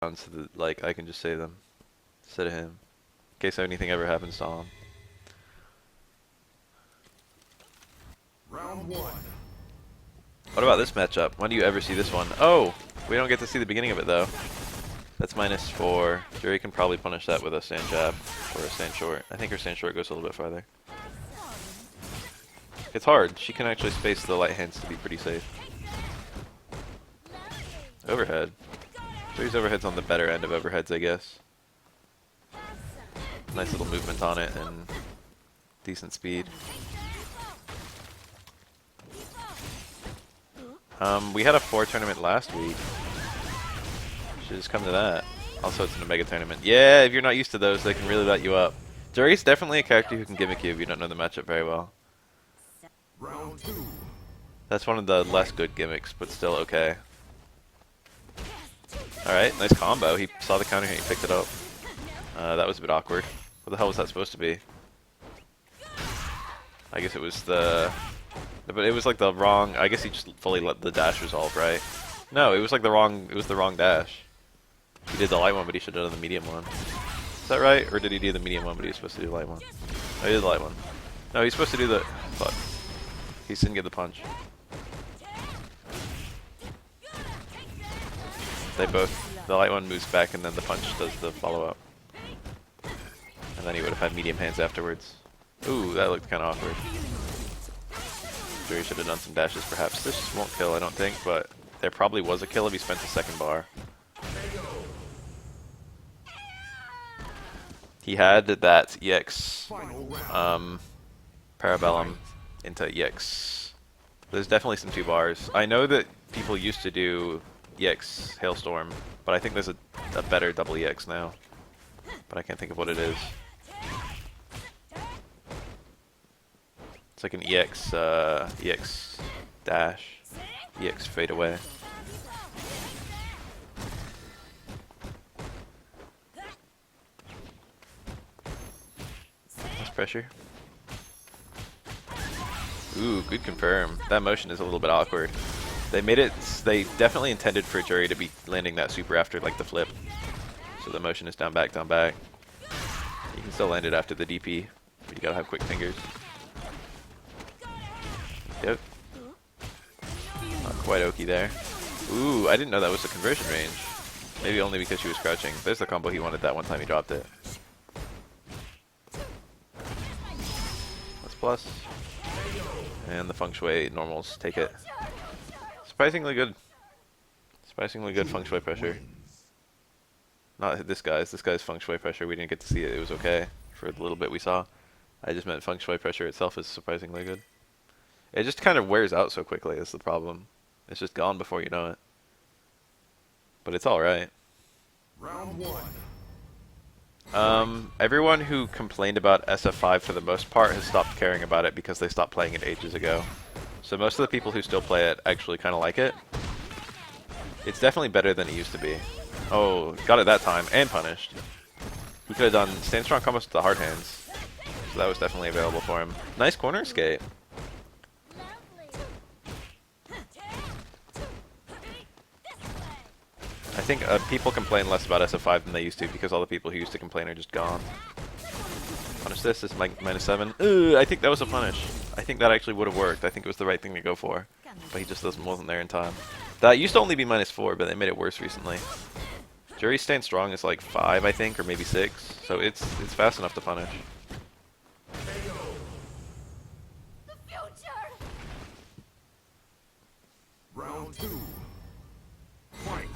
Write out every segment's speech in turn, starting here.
so that like I can just say them instead of him, in case anything ever happens to him. Round one. What about this matchup? When do you ever see this one? Oh, we don't get to see the beginning of it though. That's -4. Jury can probably punish that with a stand jab or a stand short. I think her stand short goes a little bit farther. It's hard. She can actually space the light hands to be pretty safe. Overhead. Jury's overhead's on the better end of overheads, I guess. Nice little movement on it and decent speed. We had a 4 tournament last week. Should just come to that. Also, it's in a mega tournament. Yeah, if you're not used to those, they can really let you up. Jury's definitely a character who can gimmick you if you don't know the matchup very well. Round two. That's one of the less good gimmicks, but still okay. Alright, nice combo. He saw the counter hit and he picked it up. That was a bit awkward. What the hell was that supposed to be? I guess it was the... But it was like the wrong... I guess he just fully let the dash resolve, right? No, it was like the wrong... It was the wrong dash. He did the light one, but he should have done the medium one. Is that right? Or did he do the medium one, but he was supposed to do the light one? Oh, he did the light one. No, he's supposed to do the... Fuck. He didn't get the punch. They both... The light one moves back and then the punch does the follow-up. And then he would have had medium hands afterwards. Ooh, that looked kind of awkward. Jury should have done some dashes perhaps. This just won't kill, I don't think, but there probably was a kill if he spent the second bar. He had that EX Parabellum into EX. There's definitely some 2 bars. I know that people used to do EX Hailstorm, but I think there's a better double EX now. But I can't think of what it is. It's like an EX dash, EX fade away. Nice pressure. Ooh, good confirm. That motion is a little bit awkward. They made it, they definitely intended for Jury to be landing that super after like the flip. So the motion is down back, down back. You can still land it after the DP, but you gotta have quick fingers. Yep. Not quite okie there. Ooh, I didn't know that was the conversion range. Maybe only because she was crouching. There's the combo he wanted that one time he dropped it. That's plus. And the feng shui normals take it. Surprisingly good. Surprisingly good feng shui pressure. Not this guy's. This guy's feng shui pressure. We didn't get to see it. It was okay for the little bit we saw. I just meant feng shui pressure itself is surprisingly good. It just kind of wears out so quickly is the problem. It's just gone before you know it. But it's alright. Round one. Everyone who complained about SF5 for the most part has stopped caring about it because they stopped playing it ages ago. So most of the people who still play it actually kind of like it. It's definitely better than it used to be. Oh, got it that time, and punished. He could have done stand strong combos with the hard hands. So that was definitely available for him. Nice corner escape. I think people complain less about SF5 than they used to because all the people who used to complain are just gone. Punish this, this is -7. Ugh, I think that was a punish. I think that actually would have worked. I think it was the right thing to go for. But he just wasn't there in time. That used to only be -4, but they made it worse recently. Jury stand strong is like 5, I think, or maybe 6. So it's fast enough to punish. Round two. Fight.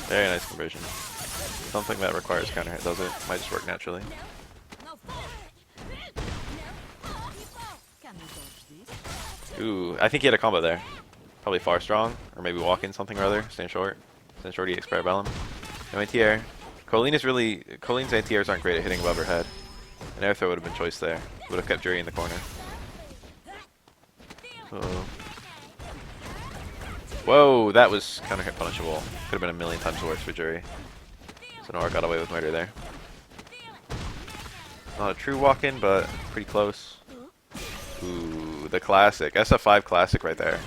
Very nice conversion. Don't think that requires counter hit, does it? Might just work naturally. Ooh, I think he had a combo there. Probably far strong, or maybe walk in something or other. Stand short. Stand short EX Parabellum. No anti-air. Colleen's anti-airs aren't great at hitting above her head. An air throw would have been choice there. Would have kept Jury in the corner. Uh-oh. Whoa, that was counter hit punishable. Could have been a million times worse for Jury. So Nora got away with murder there. Not a true walk-in, but pretty close. Ooh, the classic. SF5 classic right there.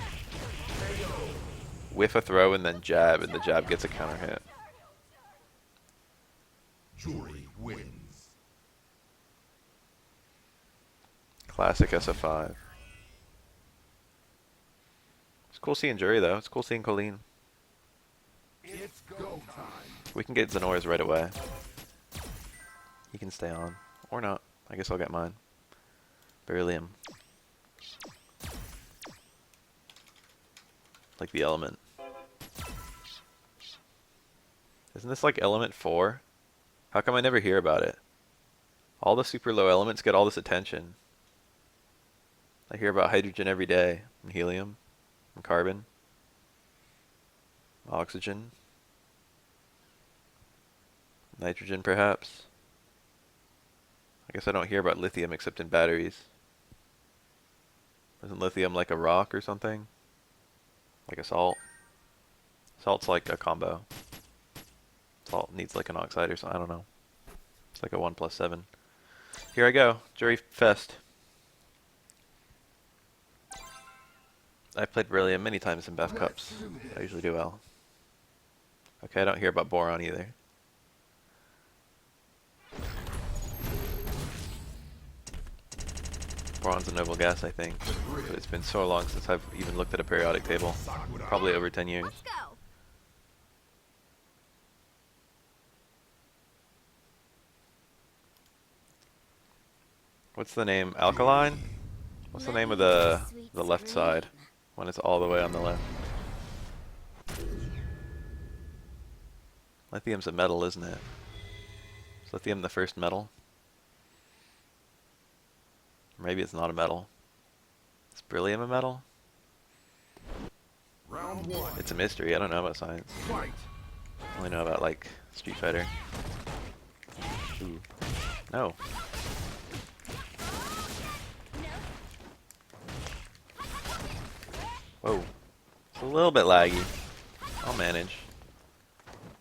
whiff a throw and then jab, and the jab gets a counter hit. Jury wins. Classic SF5. It's cool seeing Jury though. It's cool seeing Colleen. It's go time. We can get Zenora's right away. He can stay on. Or not. I guess I'll get mine. Beryllium. Like the element. Isn't this like element 4? How come I never hear about it? All the super low elements get all this attention. I hear about hydrogen every day. And helium. And carbon. Oxygen. Nitrogen perhaps. I guess I don't hear about lithium except in batteries. Isn't lithium like a rock or something? Like a salt? Salt's like a combo. Salt needs like an oxide or something. I don't know. It's like a 1+7. Here I go. Jury Fest. I've played Beryllium many times in Bafael Cups. I usually do well. Okay, I don't hear about boron either. Boron's a noble gas, I think. But it's been so long since I've even looked at a periodic table. Probably over 10 years. Let's go. What's the name? Alkaline? What's the name of the left side when it's all the way on the left? Lithium's a metal, isn't it? Is lithium the first metal? Or maybe it's not a metal. Is beryllium a metal? Round 1. It's a mystery. I don't know about science. Fight. I only know about like Street Fighter. Ooh. No. Whoa. It's a little bit laggy. I'll manage.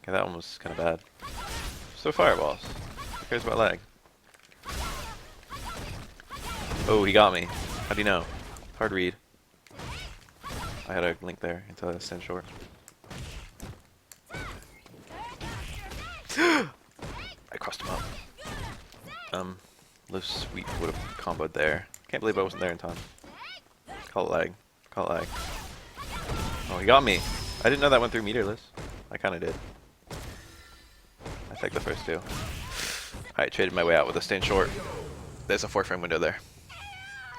Okay, that one was kind of bad. So fireballs. Who cares about lag? Oh, he got me. How'd he know? Hard read. I had a link there until I stand short. I crossed him up. Live Sweet would have comboed there. Can't believe I wasn't there in time. Call it lag. Call it lag. Oh, he got me. I didn't know that went through meterless. I kind of did. I take the first two. Alright, traded my way out with a stand short. There's a 4-frame window there.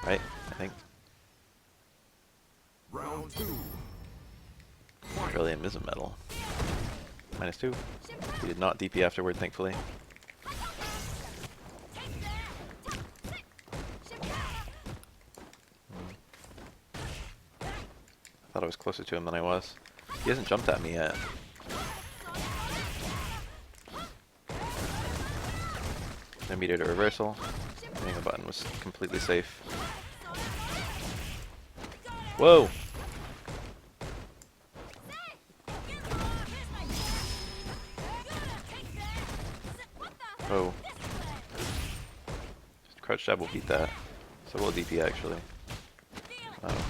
Right? I think. Round 2. Beryllium is a metal. -2. We did not DP afterward, thankfully. I thought I was closer to him than I was. He hasn't jumped at me yet. No meter to reversal. Hitting the button was completely safe. Whoa! Oh. Just crouch jab will beat that. So we'll DP actually. Oh.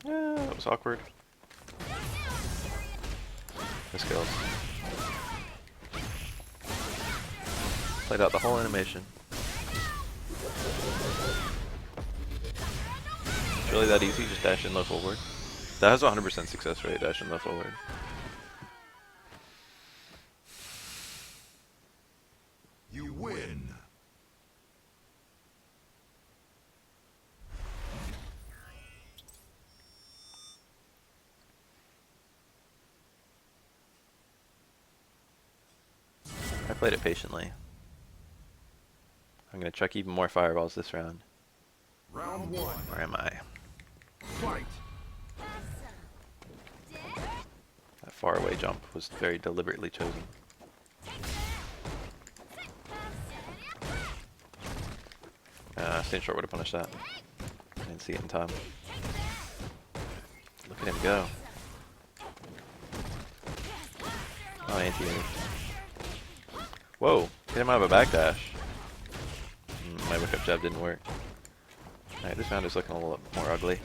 Yeah, that was awkward. The skills. Played out the whole animation. It's really that easy, just dash in low forward. That has a 100% success rate, dash in low forward. You win. I played it patiently. I'm gonna chuck even more fireballs this round. Round 1. Where am I? Fight. That far away jump was very deliberately chosen. Stand short would have punished that. I didn't see it in time. Look at him go. Oh, anti-air. Whoa! Hit him out of a backdash. My wake up jab didn't work. Alright, this round is looking a little more ugly.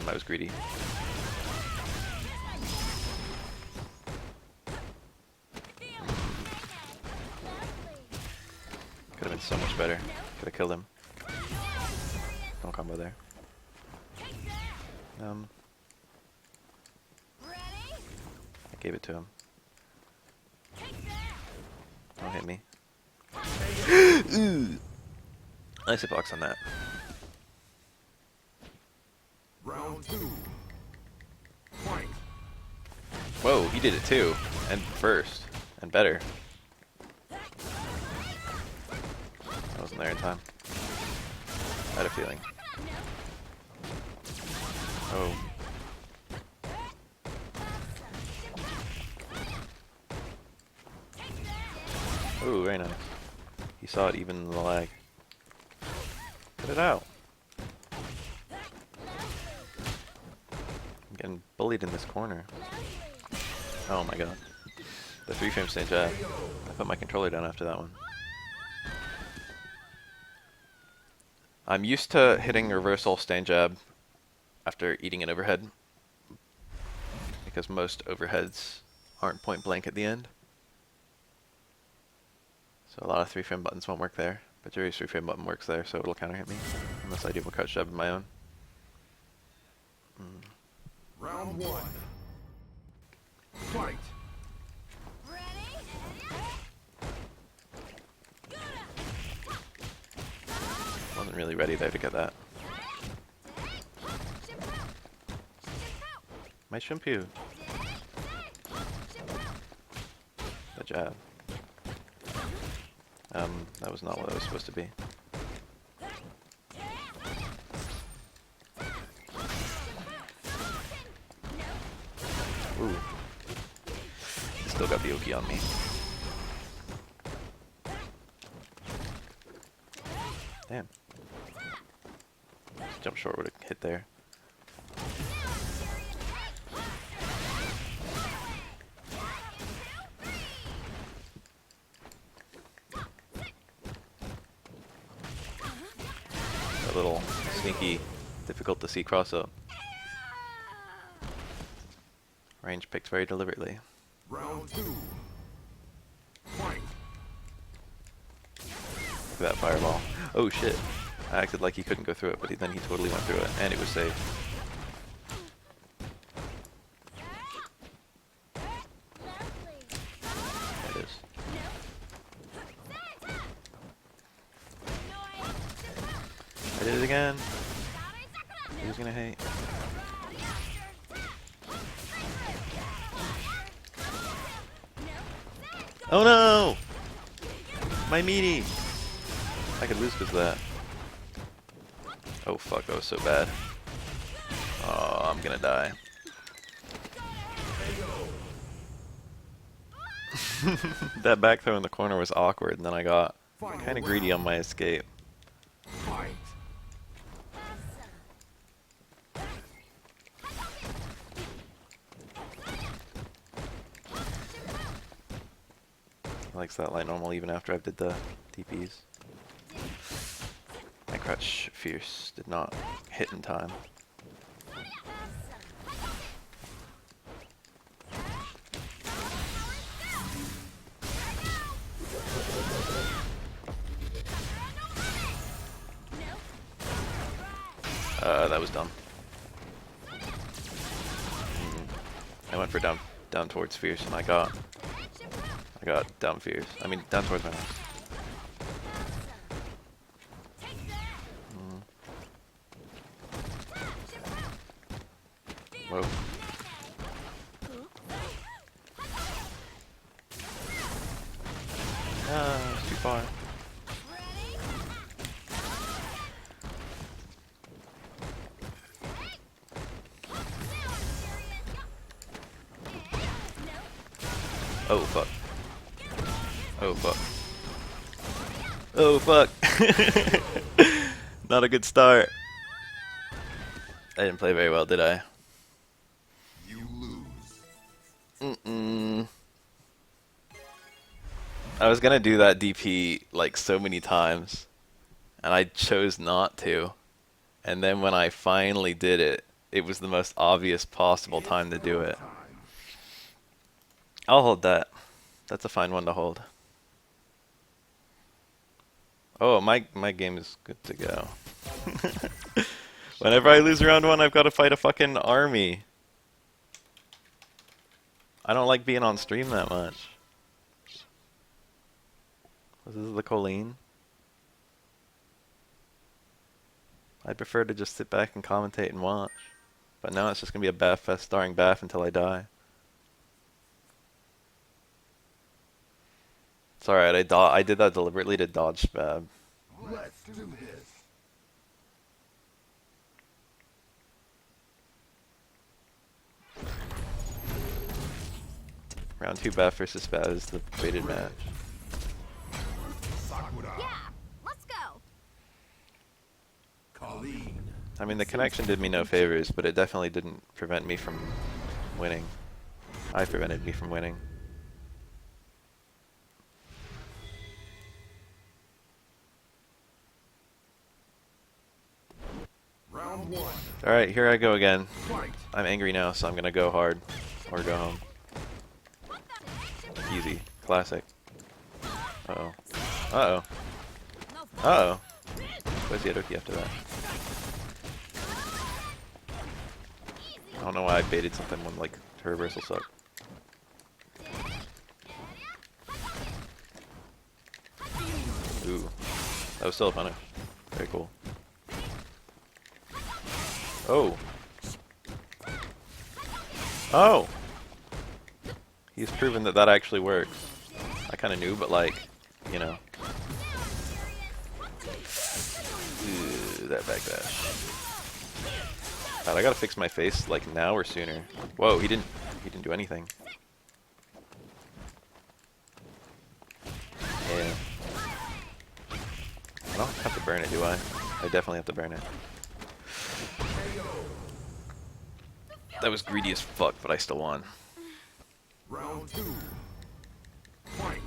That was greedy. Could have been so much better. Could have killed him. Don't combo there. I gave it to him. Don't hit me. Ooh. Nice hitbox on that. Round 2. Fight. Whoa, he did it too. And first. And better. I wasn't there in time. I had a feeling. Oh. Ooh, very nice. He saw it even in the lag. Put it out. I'm getting bullied in this corner. Oh my god. The 3-frame stage jab. I put my controller down after that one. I'm used to hitting reversal stand jab after eating an overhead, because most overheads aren't point blank at the end. So a lot of 3-frame buttons won't work there, but Jerry's 3-frame button works there, so it'll counter hit me, unless I do a crouch jab of my own. Round 1. Fight. Wasn't really ready there to get that. My Shimpu. The jab. That was not what I was supposed to be. Ooh. Still got the Oki on me. Damn. Jump short would have hit there. A little sneaky, difficult to see cross up. Range picked very deliberately. Round 2. Fight. Look at that fireball. Oh shit. I acted like he couldn't go through it, but then he totally went through it, and it was safe. There it is. I did it again. He was gonna hate. Oh no! My meaty! I could lose because of that. Oh fuck, that was so bad. Oh, I'm gonna die. That back throw in the corner was awkward, and then I got kind of greedy on my escape. Fight. He likes that light normal even after I did the DPs. My crutch fierce did not hit in time. That was dumb. I went for down towards fierce, and I got down fierce. I mean down towards my mouse. Whoa. Ah, it's too far. Oh fuck. Oh fuck. Oh fuck. Not a good start. I didn't play very well, did I? You lose. Mm-mm. I was gonna do that DP like so many times, and I chose not to. And then when I finally did it, it was the most obvious possible time to do it. I'll hold that. That's a fine one to hold. Oh, my game is good to go. Whenever I lose round one, I've got to fight a fucking army. I don't like being on stream that much. This is the Colleen. I prefer to just sit back and commentate and watch. But now it's just gonna be a Baff Fest starring Baff until I die. It's alright, I did that deliberately to dodge Spab. Let's do this. Round 2 Baff versus Spab is the weighted match. Yeah, let's go. Colleen. I mean, the connection did me no favors, but it definitely didn't prevent me from winning. I prevented me from winning. Round one. Alright, here I go again. Fight. I'm angry now, so I'm gonna go hard. Or go home. Easy. Classic. Uh-oh. Uh-oh. Uh-oh. Where's the Yadoki after that? I don't know why I baited something when, like, her reversal sucked. Ooh. That was still a punish. Very cool. Oh! Oh! He's proven that that actually works. I kind of knew, but like, you know. Ooh, that backdash. God, I gotta fix my face like now or sooner. Whoa, he didn't do anything. Yeah. I don't have to burn it, do I? I definitely have to burn it. That was greedy as fuck, but I still won. Round two. Fight.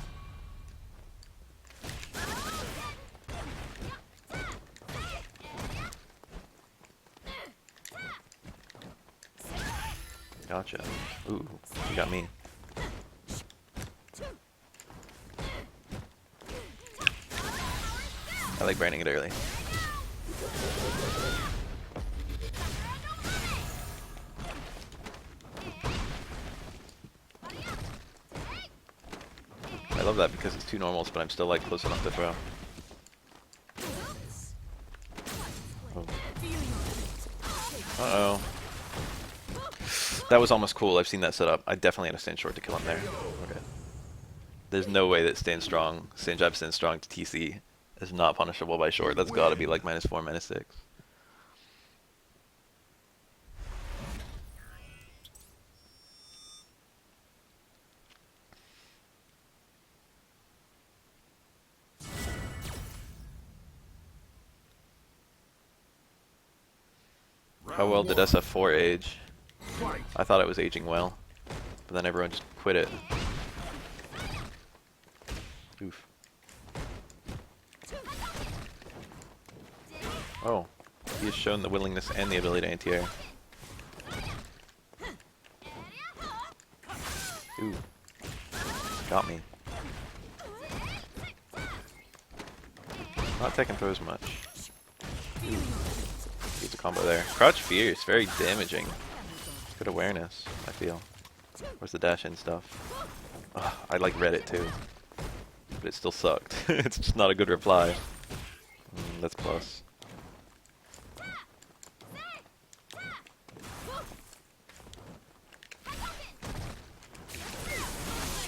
Gotcha. Ooh, you got me. I like branding it early. I love that because it's two normals, but I'm still like close enough to throw. Oh. Uh-oh. That was almost cool. I've seen that set up. I definitely had to stand short to kill him there. Okay. There's no way that stand jab stand strong to TC is not punishable by short. That's gotta be like -4, -6. How well did SF4 age? Fight. I thought it was aging well, but then everyone just quit it. Oof. Oh, he has shown the willingness and the ability to anti-air. Ooh. Got me. Not taking throws much. Ooh. Here's a combo there. Crouch fierce, very damaging. Good awareness, I feel. Where's the dash in stuff? Ugh, I like read it too. But it still sucked. It's just not a good reply. That's plus.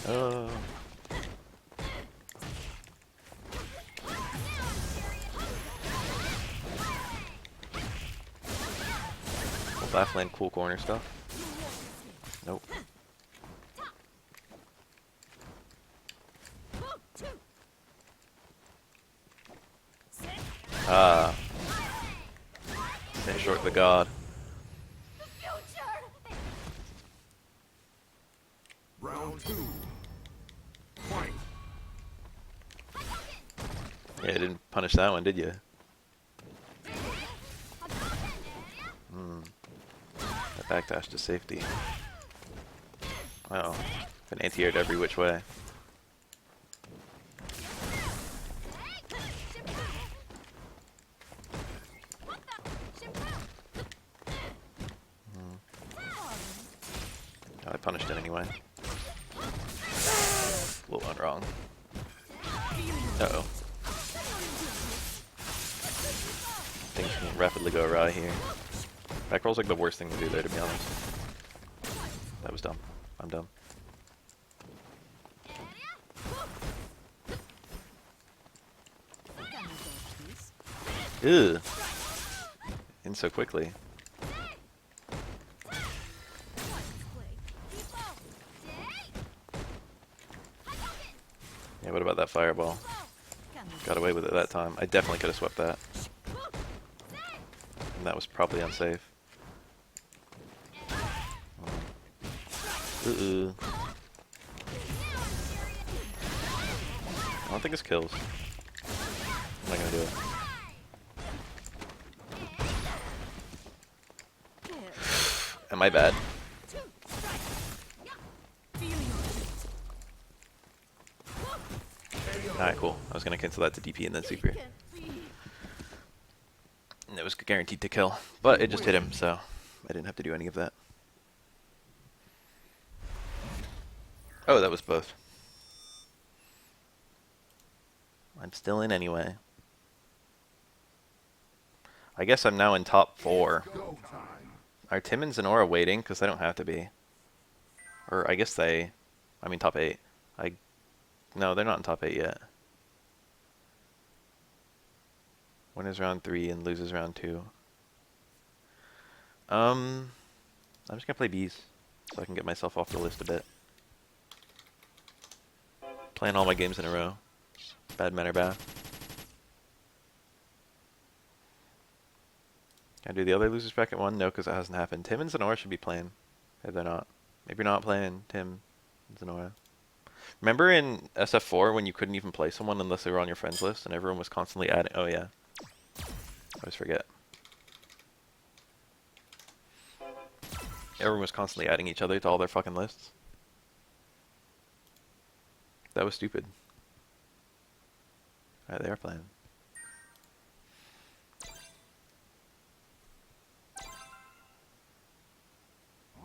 Oh. Will Baff land cool corner stuff? Nope. Ah. Stay short the god. Round two. Fight. punish that one, did you? That backdash to safety. Oh, been anti-aired every which way. Oh, I punished it anyway. What went wrong? Uh-oh. Things can rapidly go awry here. Back roll's like the worst thing to do there, to be honest. That was dumb. I'm dumb. Ew. In so quickly. Yeah, what about that fireball? Got away with it that time. I definitely could have swept that. And that was probably unsafe. I don't think this kills. I'm not gonna do it. Am I bad? Alright, cool. I was gonna cancel that to DP and then super. And it was guaranteed to kill. But it just hit him, so I didn't have to do any of that. Oh, that was both. I'm still in anyway. I guess I'm now in top 4. Are Tim and Zenora waiting? Because they don't have to be. Or I guess they... I mean top 8. No, they're not in top 8 yet. Winners round 3 and loses round 2. I'm just gonna play Bees. So I can get myself off the list a bit. Playing all my games in a row. Bad manner bath. Can I do the other losers bracket one? No, because it hasn't happened. Tim and Zenora should be playing. If they're not. Maybe you're not playing Tim and Zenora. Remember in SF4 when you couldn't even play someone unless they were on your friends list and everyone was constantly adding... Oh yeah. I always forget. Everyone was constantly adding each other to all their fucking lists. That was stupid. Alright, they are playing.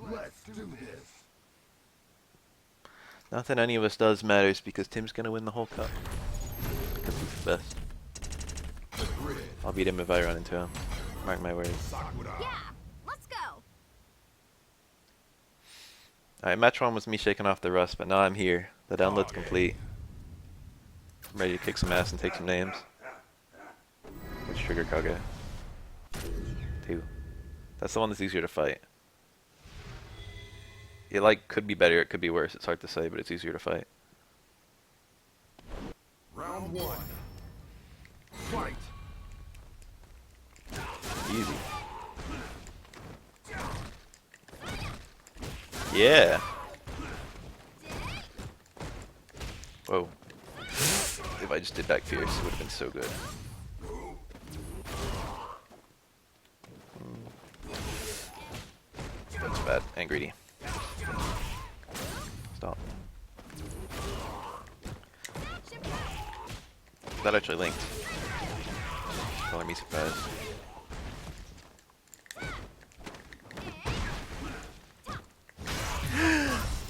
Let's do this. Nothing any of us does matters because Tim's gonna win the whole cup. Because he's the best. I'll beat him if I run into him. Mark my words. Yeah, let's go. Alright, match 1 was me shaking off the rust, but now I'm here. The download's complete. I'm ready to kick some ass and take some names. Which trigger Kage? 2. That's the one that's easier to fight. It like could be better, it could be worse. It's hard to say, but it's easier to fight. Round 1. Fight. Easy. Yeah. Whoa. If I just did back fierce, it would have been so good. That's bad and greedy. Stop. That actually linked. Color me surprised.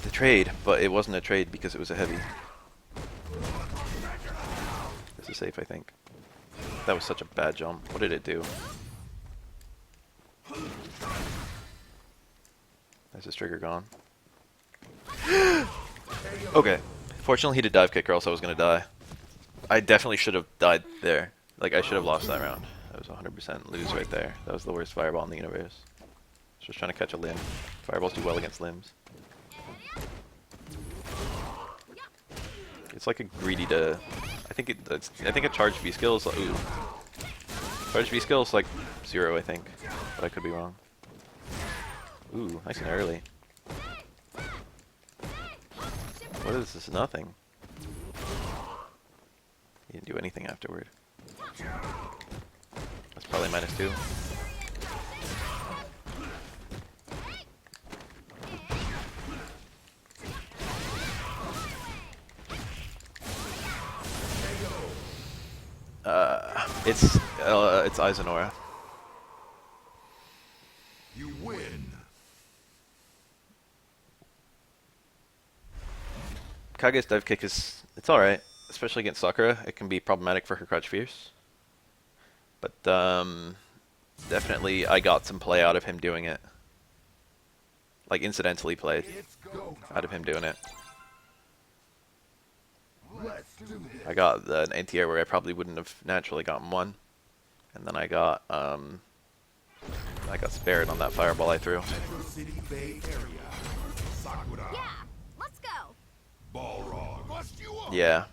The trade, but it wasn't a trade because it was a heavy. This is safe, I think. That was such a bad jump. What did it do? There's his trigger gone. Okay. Fortunately he did dive kick or else I was gonna die. I definitely should have died there. Like I should have lost that round. That was 100% lose right there. That was the worst fireball in the universe. Just trying to catch a limb. Fireballs do well against limbs. It's like a greedy to... I think a charged V skill is like... Ooh. Charged V skill is like 0, I think. But I could be wrong. Ooh, nice and early. What is this? Nothing. He didn't do anything afterward. That's probably -2. It's Isanora. You win. Kage's dive kick it's alright, especially against Sakura. It can be problematic for her crouch fierce. But definitely I got some play out of him doing it. Like incidentally played It's go out of him doing it. Let's do this. I got an anti-air where I probably wouldn't have naturally gotten one. And then I got spared on that fireball I threw. Metro City Bay Area. Sakura. Yeah, let's go. Balrog. Bust you up. Yeah.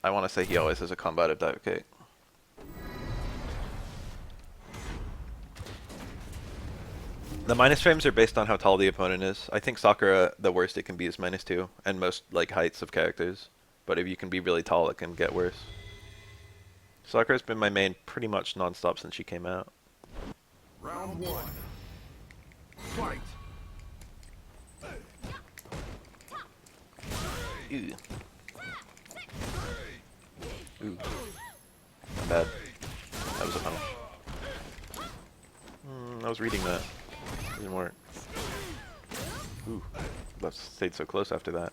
I want to say he always has a combative dive kick. The minus frames are based on how tall the opponent is. I think Sakura, the worst it can be is -2, and most like heights of characters. But if you can be really tall, it can get worse. Sakura's been my main pretty much non-stop since she came out. Round 1. Fight. Ooh. Ooh. Not bad. That was a punish. I was reading that. Didn't work. Ooh. Left stayed so close after that.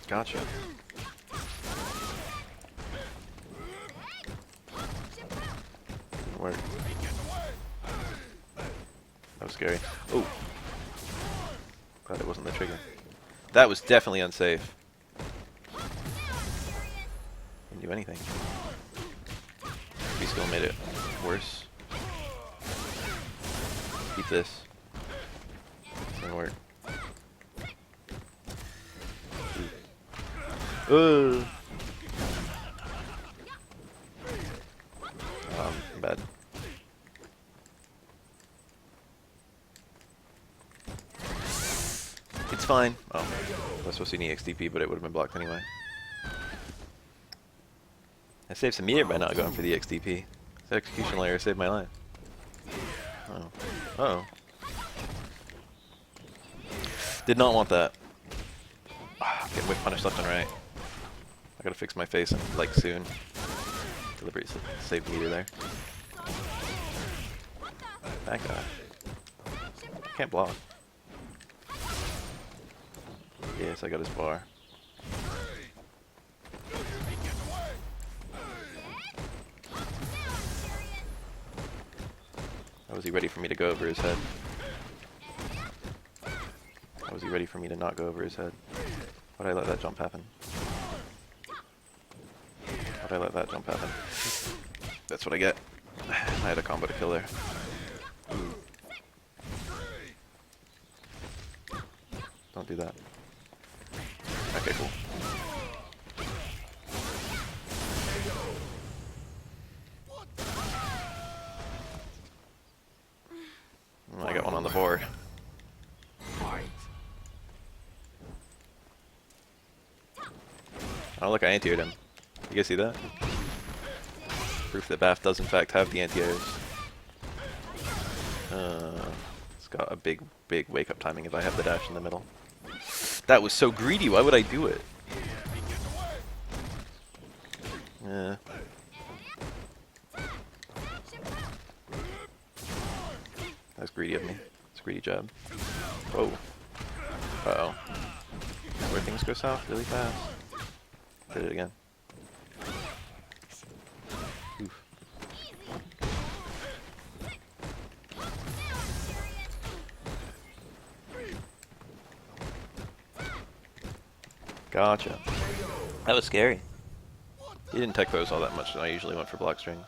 Gotcha. Didn't work. That was scary. Oh. Glad it wasn't the trigger. That was definitely unsafe. Didn't do anything. He still made it worse. Keep this. Didn't work. Bad. It's fine. Oh, I was supposed to need XDP, but it would have been blocked anyway. I saved some meter by not going for the XDP. That execution layer saved my life. Oh. Uh-oh. Did not want that. Getting whip punished left and right. I gotta fix my face like soon. Deliberately saved meter there. That guy. Can't block. Yes, I got his bar. How was he ready for me to go over his head? How was he ready for me to not go over his head? Why'd I let that jump happen? Why'd I let that jump happen? That's what I get. I had a combo to kill there. Don't do that. Okay, cool. I got one on the board. Fight. Oh look, I anti-aired him. You guys see that? Proof that Baf does in fact have the anti-airs. It's got a big wake-up timing if I have the dash in the middle. That was so greedy, why would I do it? Yeah. That's greedy of me. It's a greedy job. Whoa. Uh-oh. Where things go south really fast. Did it again. Oof. Gotcha. That was scary. He didn't tech those all that much, and I usually went for block strings.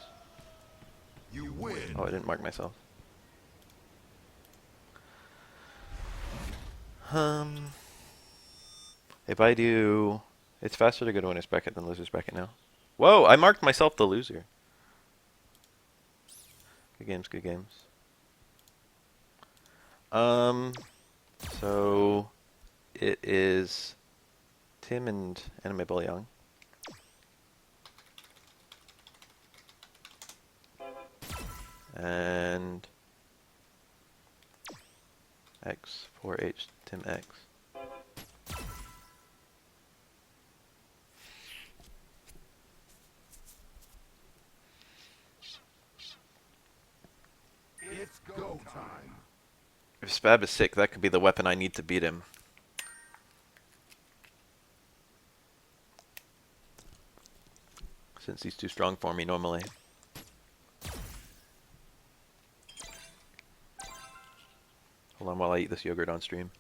You win. Oh, I didn't mark myself. If I do... It's faster to go to winner's bracket than loser's bracket now. Whoa, I marked myself the loser. Good games, good games. So... It is Tim and Anime Bully Young. And X4H Tim X. It's go time. If Spab is sick, that could be the weapon I need to beat him. Since he's too strong for me normally. Hold on while I eat this yogurt on stream.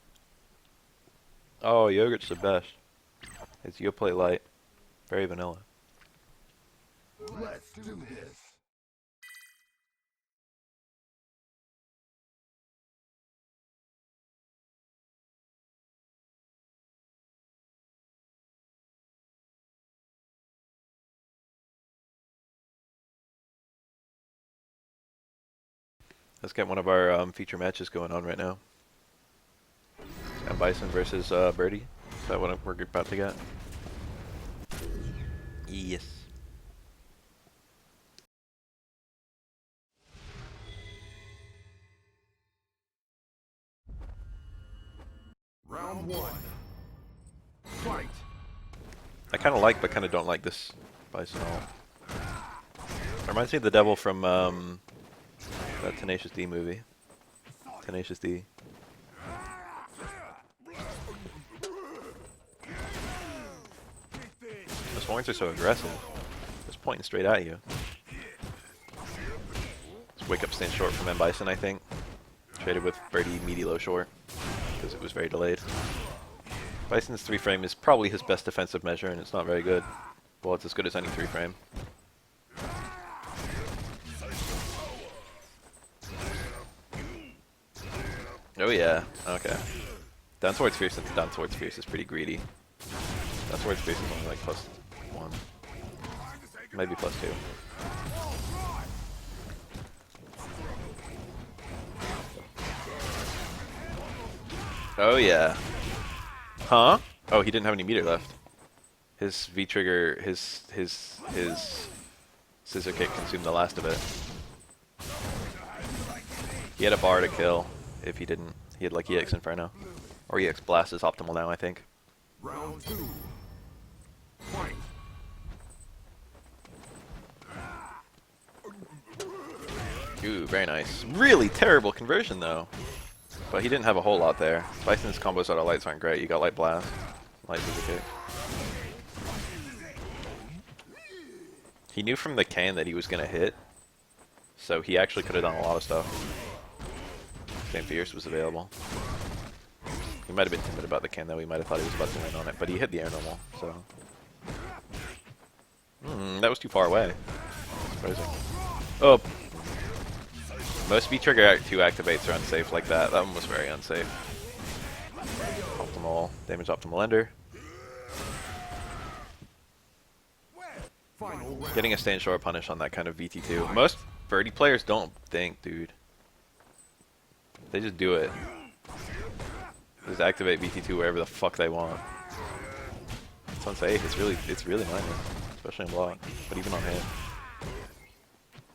Oh, yogurt's the best. It's Yoplait Light. Very vanilla. Let's do this. Let's get one of our feature matches going on right now. And Bison versus Birdie. Is that what we're about to get? Yes. Round one. Fight. I kind of like, but kind of don't like this Bison ult. Reminds me of the devil from that Tenacious D movie. Tenacious D. Those horns are so aggressive. Just pointing straight at you. Let's wake up stand short from M Bison, I think. Traded with Birdie meaty low short because it was very delayed. Bison's 3-frame is probably his best defensive measure, and it's not very good. Well, it's as good as any 3-frame. Oh yeah, okay. Down towards Fierce into down towards Fierce is pretty greedy. Down towards Fierce is only like +1. Maybe +2. Oh yeah. Huh? Oh, he didn't have any meter left. His V trigger, his scissor kick consumed the last of it. He had a bar to kill. If he didn't, he had like EX Inferno. Or EX Blast is optimal now, I think. Round two. Fight. Ooh, very nice. Really terrible conversion though. But he didn't have a whole lot there. Bison's combos out of lights aren't great. You got Light Blast, Light Scissor Kick. He knew from the can that he was gonna hit, so he actually could have done a lot of stuff. Same Fierce was available. He might have been timid about the can though. He might have thought he was about to win on it, but he hit the air normal, so. That was too far away. Surprising. Oh. Most V-Trigger 2 activates are unsafe like that. That one was very unsafe. Optimal. Damage optimal ender. Getting a stand short punish on that kind of VT2. Most Birdie players don't think, dude. They just do it. Just activate VT2 wherever the fuck they want. It's unsafe. It's really minor, especially in block, but even on hit.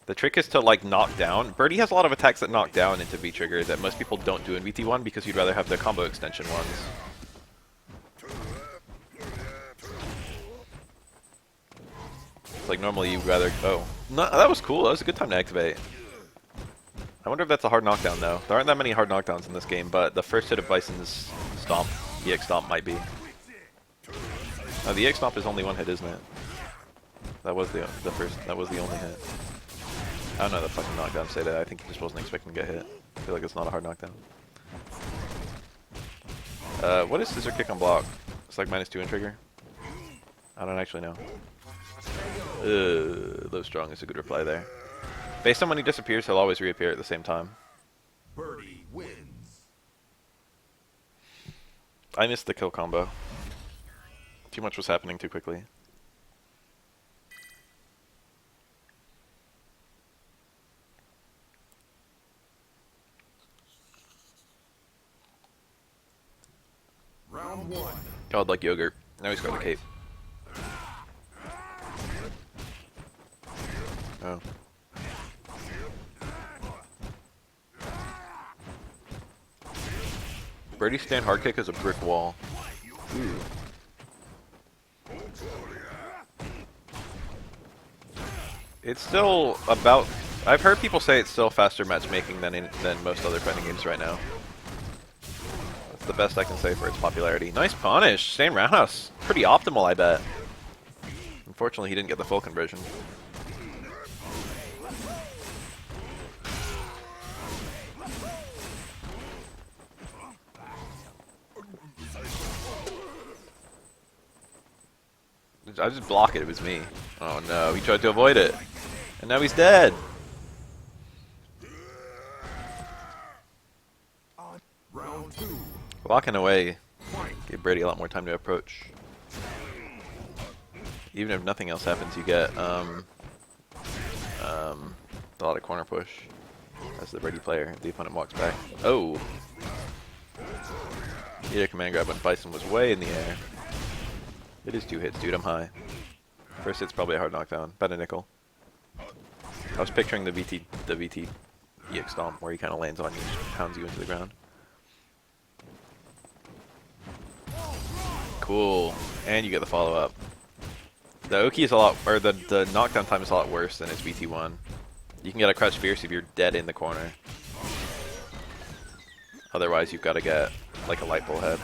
The trick is to like knock down. Birdie has a lot of attacks that knock down into V-Trigger that most people don't do in VT1 because you'd rather have the combo extension ones. It's like normally you'd rather. Oh, no, that was cool. That was a good time to activate. I wonder if that's a hard knockdown though. There aren't that many hard knockdowns in this game, but the first hit of Bison's Stomp, EX Stomp might be. No, the EX Stomp is only one hit, isn't it? That was the first. That was the only hit. I don't know the fucking knockdown say that. I think he just wasn't expecting to get hit. I feel like it's not a hard knockdown. What is Scissor Kick on block? It's like -2 in trigger. I don't actually know. Low strong is a good reply there. Based on when he disappears, he'll always reappear at the same time. Birdie wins. I missed the kill combo. Too much was happening too quickly. Round God, like yogurt. Now he's got the cape. Oh. Brady's stand hard kick is a brick wall. Ooh. It's still about... I've heard people say it's still faster matchmaking than most other fighting games right now. That's the best I can say for its popularity. Nice punish! Stand roundhouse. Pretty optimal, I bet. Unfortunately, he didn't get the full conversion. I just block it, it was me. Oh no, he tried to avoid it. And now he's dead. Round 2. Walking away gave Brady a lot more time to approach. Even if nothing else happens, you get a lot of corner push as the Brady player if the opponent walks back. Oh! He did a command grab when Bison was way in the air. It is 2 hits, dude. I'm high. First hit's probably a hard knockdown. Bet a nickel. I was picturing the VT EX stomp where he kind of lands on you and pounds you into the ground. Cool. And you get the follow up. The Oki is a lot, or the knockdown time is a lot worse than his VT1. You can get a crouch fierce if you're dead in the corner. Otherwise, you've got to get like a light bull head.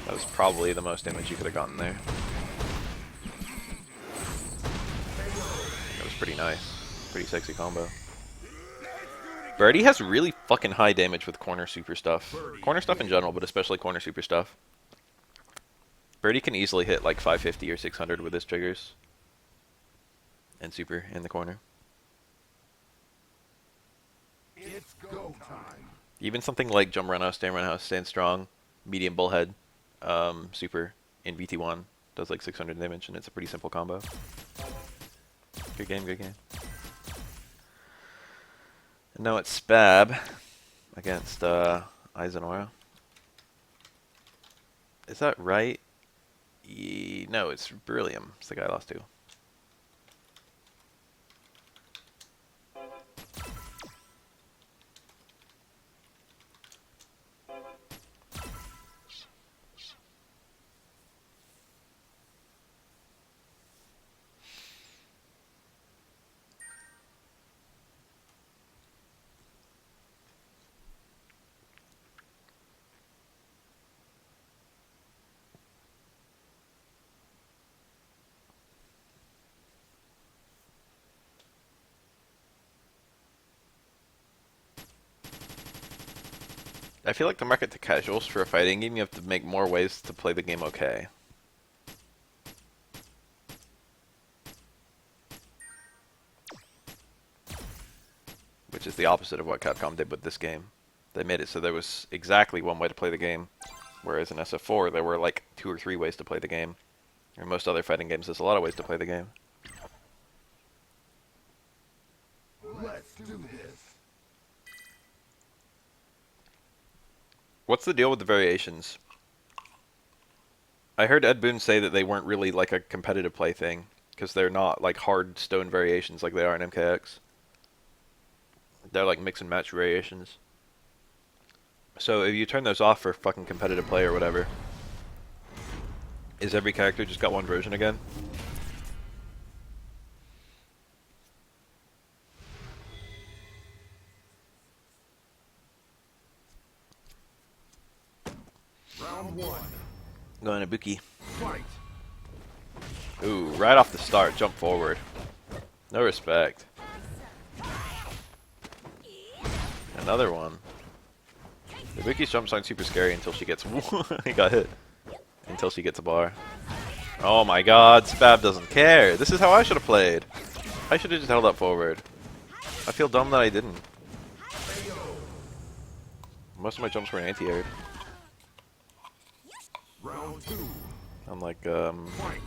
That was probably the most damage you could have gotten there. That was pretty nice. Pretty sexy combo. Birdie has really fucking high damage with corner super stuff. Corner stuff in general, but especially corner super stuff. Birdie can easily hit like 550 or 600 with his triggers. And super in the corner. It's go time. Even something like jump roundhouse, stand strong, medium bullhead, super in VT1 does like 600 damage, and it's a pretty simple combo. Good game, good game. And now it's Spab against Eisenora. Is that right? No, it's Beryllium. It's the guy I lost to. I feel like to market to casuals for a fighting game, you have to make more ways to play the game okay. Which is the opposite of what Capcom did with this game. They made it so there was exactly one way to play the game, whereas in SF4 there were like 2 or 3 ways to play the game. In most other fighting games, there's a lot of ways to play the game. Let's do this. What's the deal with the variations? I heard Ed Boon say that they weren't really like a competitive play thing, because they're not like hard stone variations like they are in MKX. They're like mix and match variations. So if you turn those off for fucking competitive play or whatever, is every character just got one version again? Round 1. Going to Buki. Fight. Ooh, right off the start, jump forward. No respect. Another one. The Buki's jumps aren't super scary until she gets... he got hit. Until she gets a bar. Oh my god, Spab doesn't care. This is how I should have played. I should have just held up forward. I feel dumb that I didn't. Most of my jumps were anti-aired. Round 2. I'm like, Fight.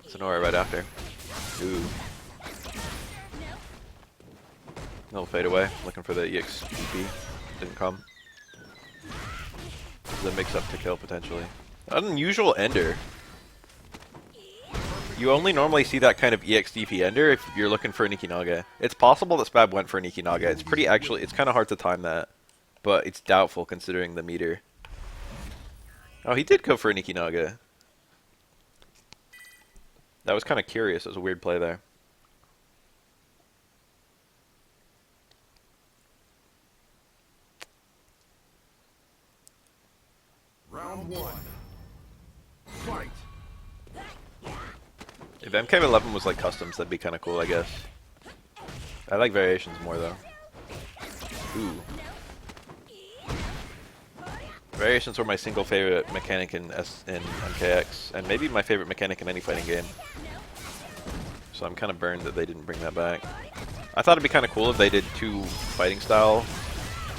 Sonora right after. Ooh. Little fade away. Looking for the EXP. Didn't come. The mix-up to kill, potentially. Unusual ender. You only normally see that kind of EXDP ender if you're looking for an Ikinaga. It's possible that Spab went for an Ikinaga. It's it's kind of hard to time that. But it's doubtful considering the meter. Oh, he did go for an Ikinaga. That was kind of curious. It was a weird play there. Round one. Fight. If MK11 was like customs, that'd be kind of cool, I guess. I like variations more, though. Ooh. Variations were my single favorite mechanic in MKX, and maybe my favorite mechanic in any fighting game. So I'm kind of burned that they didn't bring that back. I thought it'd be kind of cool if they did 2 fighting style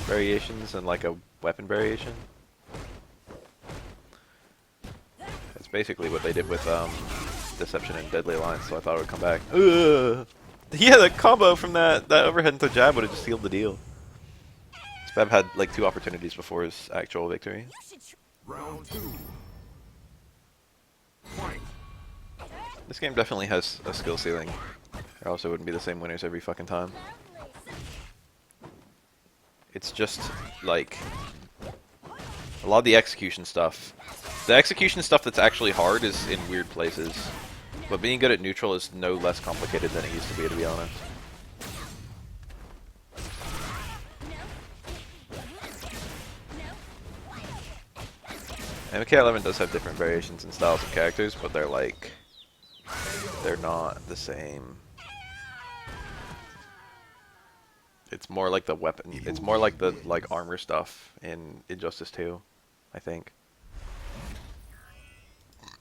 variations and like a weapon variation. That's basically what they did with Deception and Deadly Alliance, so I thought it would come back. Ugh. Yeah, the combo from that overhead into jab would have just sealed the deal. Spab had like 2 opportunities before his actual victory. Round two. Fight. This game definitely has a skill ceiling, or else it wouldn't be the same winners every fucking time. It's just like a lot of the execution stuff. The execution stuff that's actually hard is in weird places, but being good at neutral is no less complicated than it used to be honest. MK11 does have different variations and styles of characters, but they're not the same. It's more like the weapon. It's more like the armor stuff in Injustice 2, I think.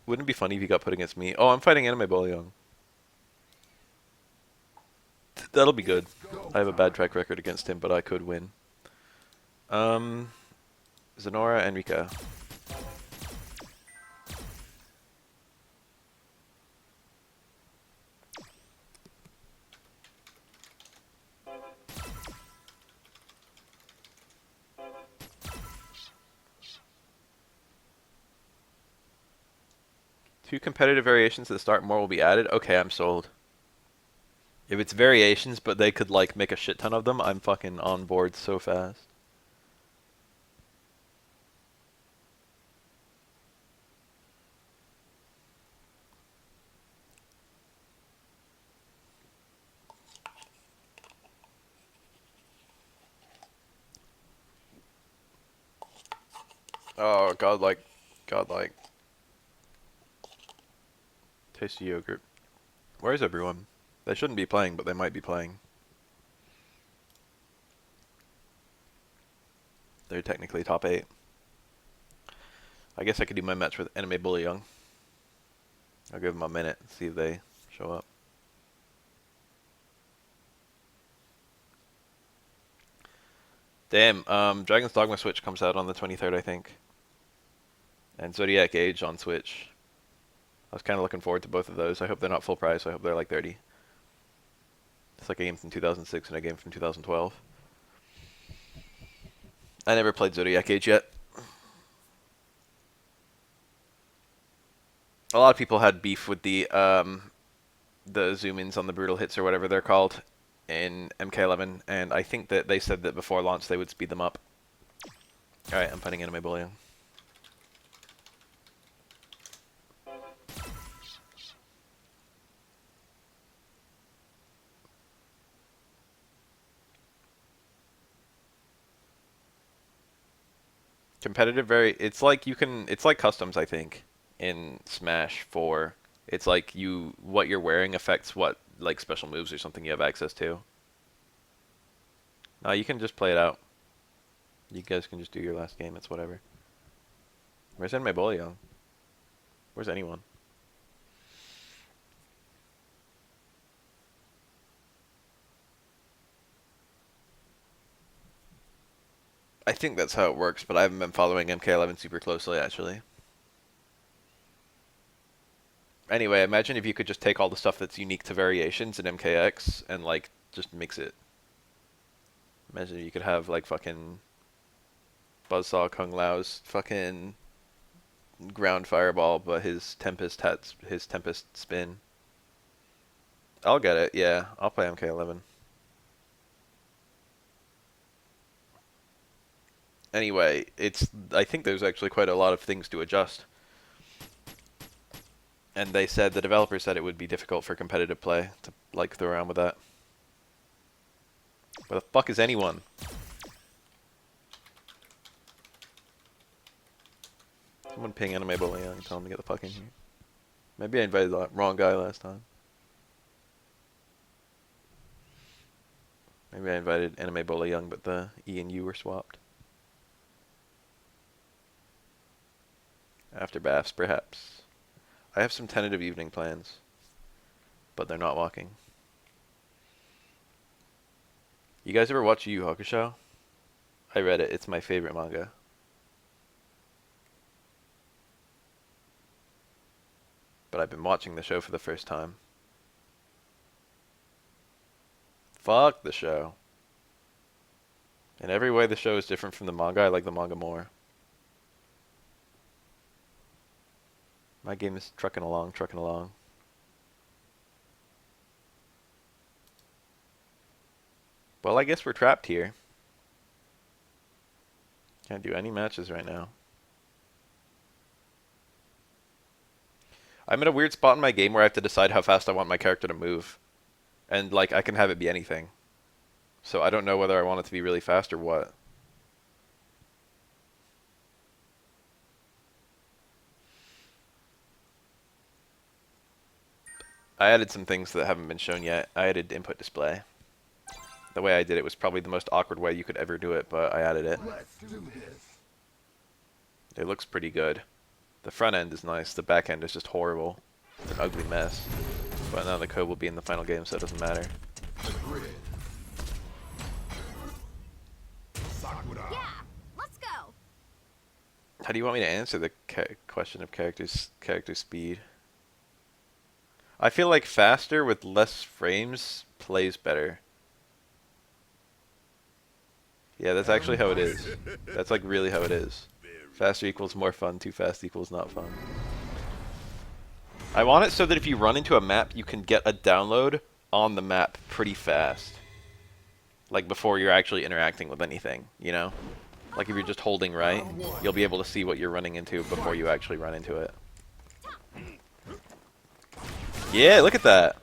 Wouldn't it be funny if he got put against me? Oh, I'm fighting Anime Bolyong. That'll be good. I have a bad track record against him, but I could win. Zenora and Rika. Two competitive variations at the start, more will be added. Okay, I'm sold. If it's variations, but they could like make a shit ton of them, I'm fucking on board so fast. Oh, godlike. Godlike. Tasty yogurt. Where's everyone? They shouldn't be playing, but they might be playing. They're technically top 8. I guess I could do my match with Anime Bolyong. I'll give them a minute, see if they show up. Damn, Dragon's Dogma Switch comes out on the 23rd, I think. And Zodiac Age on Switch. I was kind of looking forward to both of those. I hope they're not full price. I hope they're like 30. It's like a game from 2006 and a game from 2012. I never played Zodiac Age yet. A lot of people had beef with the zoom-ins on the brutal hits or whatever they're called in MK11, and I think that they said that before launch they would speed them up. Alright, I'm fighting Anime Bolyong. Competitive it's like it's like customs, I think, in Smash 4. It's like what you're wearing affects what like special moves or something you have access to. No, you can just play it out. You guys can just do your last game, it's whatever. Where's Anime Bolyong? Where's anyone? I think that's how it works, but I haven't been following MK11 super closely, actually. Anyway, imagine if you could just take all the stuff that's unique to variations in MKX and, like, just mix it. Imagine if you could have, like, fucking Buzzsaw Kung Lao's fucking ground fireball, but his Tempest spin. I'll get it, yeah. I'll play MK11. Anyway, I think there's actually quite a lot of things to adjust. And they said, the developer said it would be difficult for competitive play to, like, throw around with that. Where the fuck is anyone? Someone ping Anime Bully and tell him to get the fuck in here. Maybe I invited the wrong guy last time. Maybe I invited Anime Bully Young, but the E and U were swapped. After baths, perhaps. I have some tentative evening plans, but they're not walking. You guys ever watch Yu Yu Hakusho? I read it. It's my favorite manga. But I've been watching the show for the first time. Fuck the show. In every way, the show is different from the manga. I like the manga more. My game is trucking along, trucking along. Well, I guess we're trapped here. Can't do any matches right now. I'm in a weird spot in my game where I have to decide how fast I want my character to move. And, like, I can have it be anything. So I don't know whether I want it to be really fast or what. I added some things that haven't been shown yet. I added input display. The way I did it was probably the most awkward way you could ever do it, but I added it. Let's do this. It looks pretty good. The front end is nice, the back end is just horrible. It's an ugly mess. But now the code will be in the final game, so it doesn't matter. Grid. Sakura. Yeah, let's go. How do you want me to answer the question of character speed? I feel like faster with less frames plays better. Yeah, that's actually how it is. That's like really how it is. Faster equals more fun, too fast equals not fun. I want it so that if you run into a map, you can get a download on the map pretty fast. Like before you're actually interacting with anything, you know? Like if you're just holding right, you'll be able to see what you're running into before you actually run into it. Yeah, look at that!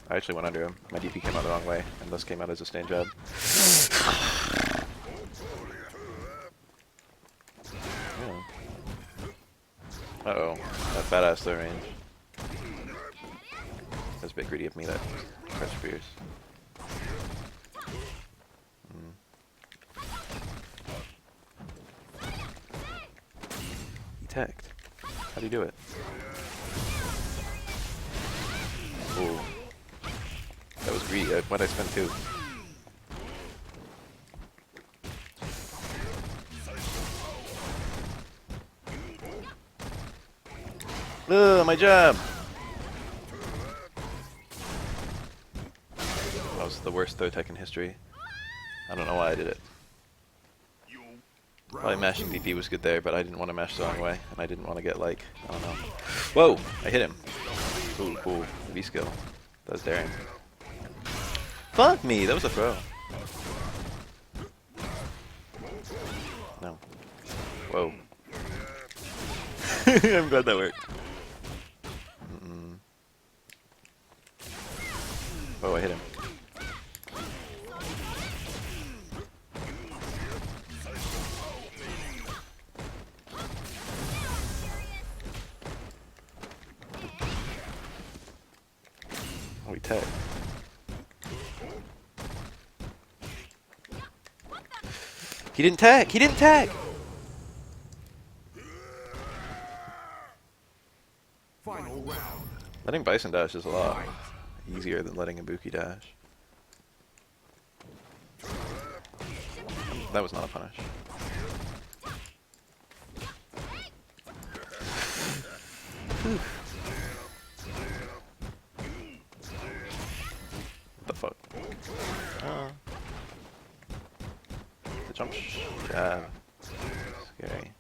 I actually went under him. My DP came out the wrong way, and this came out as a stand jab. Uh-oh, that badass throw range. That's a bit greedy of me, that pressure pierce. He tagged. How do you do it? Ooh. That was greedy. Why'd I spend 2? Ugh, my jab! That was the worst throw tech in history. I don't know why I did it. Probably mashing DP was good there, but I didn't want to mash the wrong way, and I didn't want to get, like, I don't know. Whoa! I hit him. Ooh, cool. V-skill. That was daring. Fuck me! That was a throw. No. Whoa. I'm glad that worked. Oh, I hit him. Oh, he tagged. He didn't tag! He didn't tag! Final round. Letting Bison dash is a lot easier than letting Ibuki dash. That was not a punish. What the fuck? jab. Scary.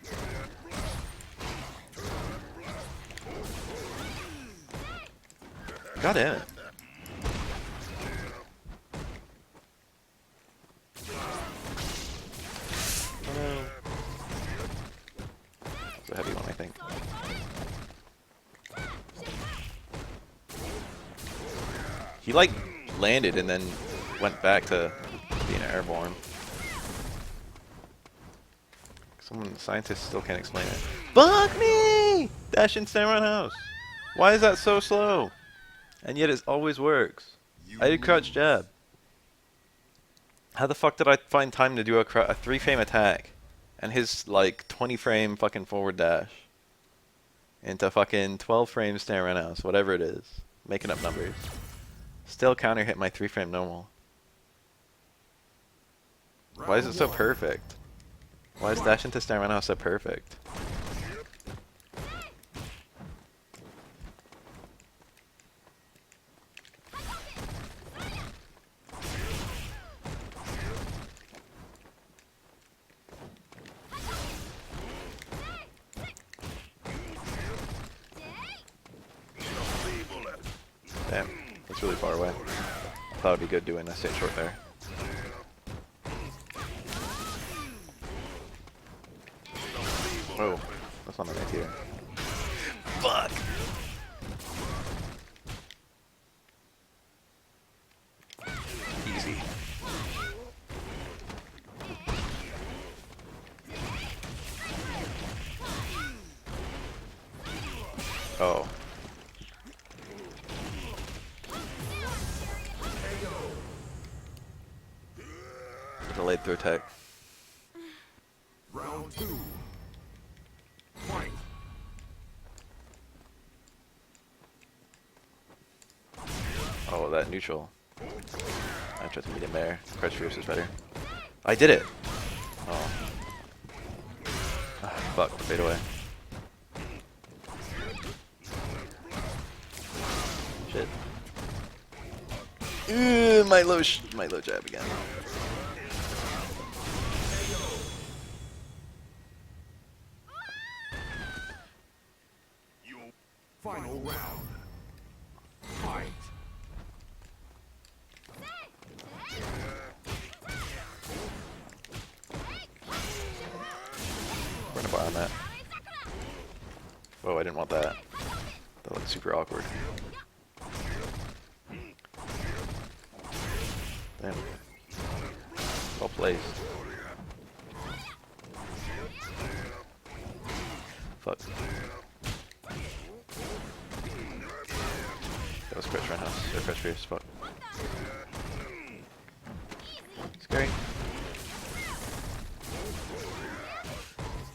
God damn it. Oh no. It's a heavy one, I think. He like landed and then went back to being airborne. Scientists still can't explain it. Fuck me! Dash in stand around house. Why is that so slow? And yet it always works. I did crouch jab. How the fuck did I find time to do a 3-frame attack? And his like 20-frame fucking forward dash. Into fucking 12 frames stand around house. Whatever it is. Making up numbers. Still counter hit my 3-frame normal. Why is it so perfect? Why is dash into stand around house so perfect? Damn, that's really far away. I thought it'd be good doing a stay short there. Oh, that's not an idea. Fuck! Easy. Oh. Delayed throw tech. Round 2. Fight. Oh, that neutral. I tried to meet him there. Crouch fierce is better. I did it! Oh. Ah, fuck, fade away. Shit. My low jab again. Final round. Fight. Run a bar on that. Whoa, I didn't want that. That looks super awkward. Damn. Well placed. Fuck. That was crouch run house. Or crouch fierce. Fuck. Scary.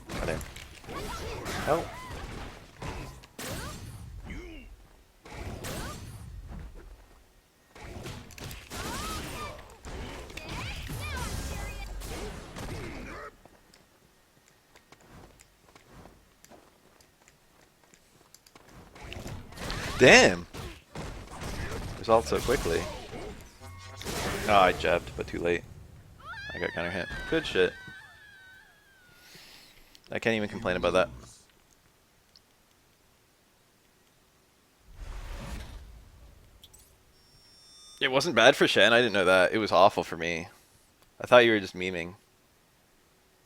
God damn. Help. Damn! Resolved so quickly. Oh, I jabbed, but too late. I got counter hit. Good shit. I can't even complain about that. It wasn't bad for Shen, I didn't know that. It was awful for me. I thought you were just memeing.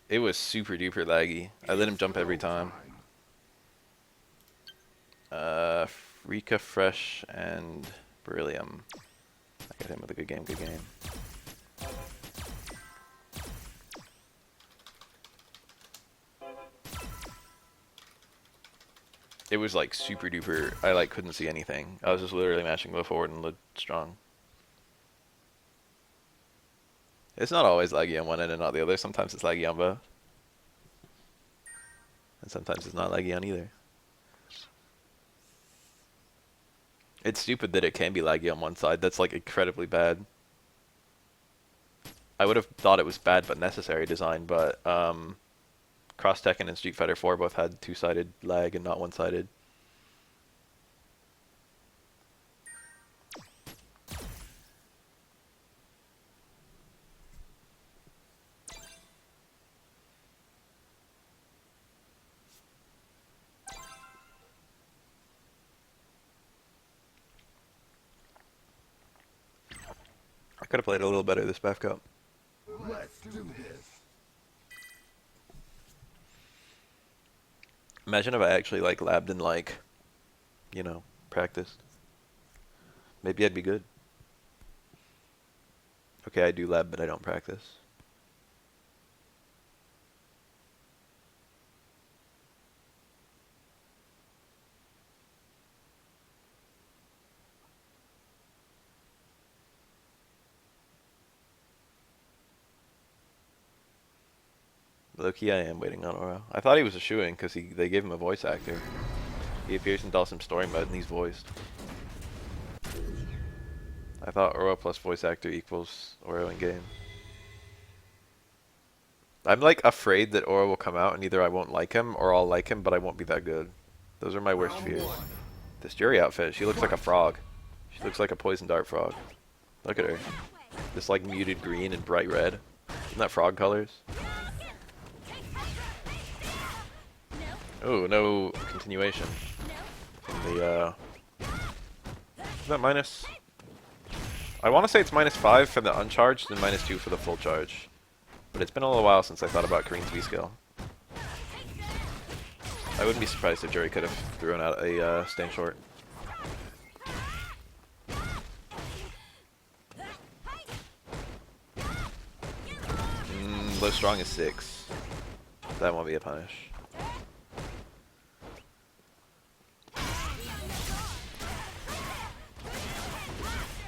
It was super duper laggy. I let him jump every time. Rika, Fresh, and Beryllium. I got him with a good game, good game. It was like super duper, I like couldn't see anything. I was just literally mashing low forward and looked strong. It's not always laggy on one end and not the other. Sometimes it's laggy on both. And sometimes it's not laggy on either. It's stupid that it can be laggy on one side. That's like incredibly bad. I would have thought it was bad but necessary design, but Cross Tekken and Street Fighter 4 both had two-sided lag and not one-sided. Could have played a little better this Bafael Cup. Let's do this. Imagine if I actually like labbed and like, you know, practiced. Maybe I'd be good. Okay, I do lab, but I don't practice. Low-key, I am waiting on Oro. I thought he was a shoo-in because they gave him a voice actor. He appears in Dawson's story mode and he's voiced. I thought Oro plus voice actor equals Oro in game. I'm like afraid that Oro will come out and either I won't like him or I'll like him but I won't be that good. Those are my worst fears. This Jury outfit, she looks like a frog. She looks like a poison dart frog. Look at her. This like muted green and bright red. Isn't that frog colors? Oh, no continuation. The is that minus? I want to say it's -5 for the uncharged and -2 for the full charge. But it's been a little while since I thought about Kareen's V-skill. I wouldn't be surprised if Jury could have thrown out a stand short. Low strong is 6. That won't be a punish.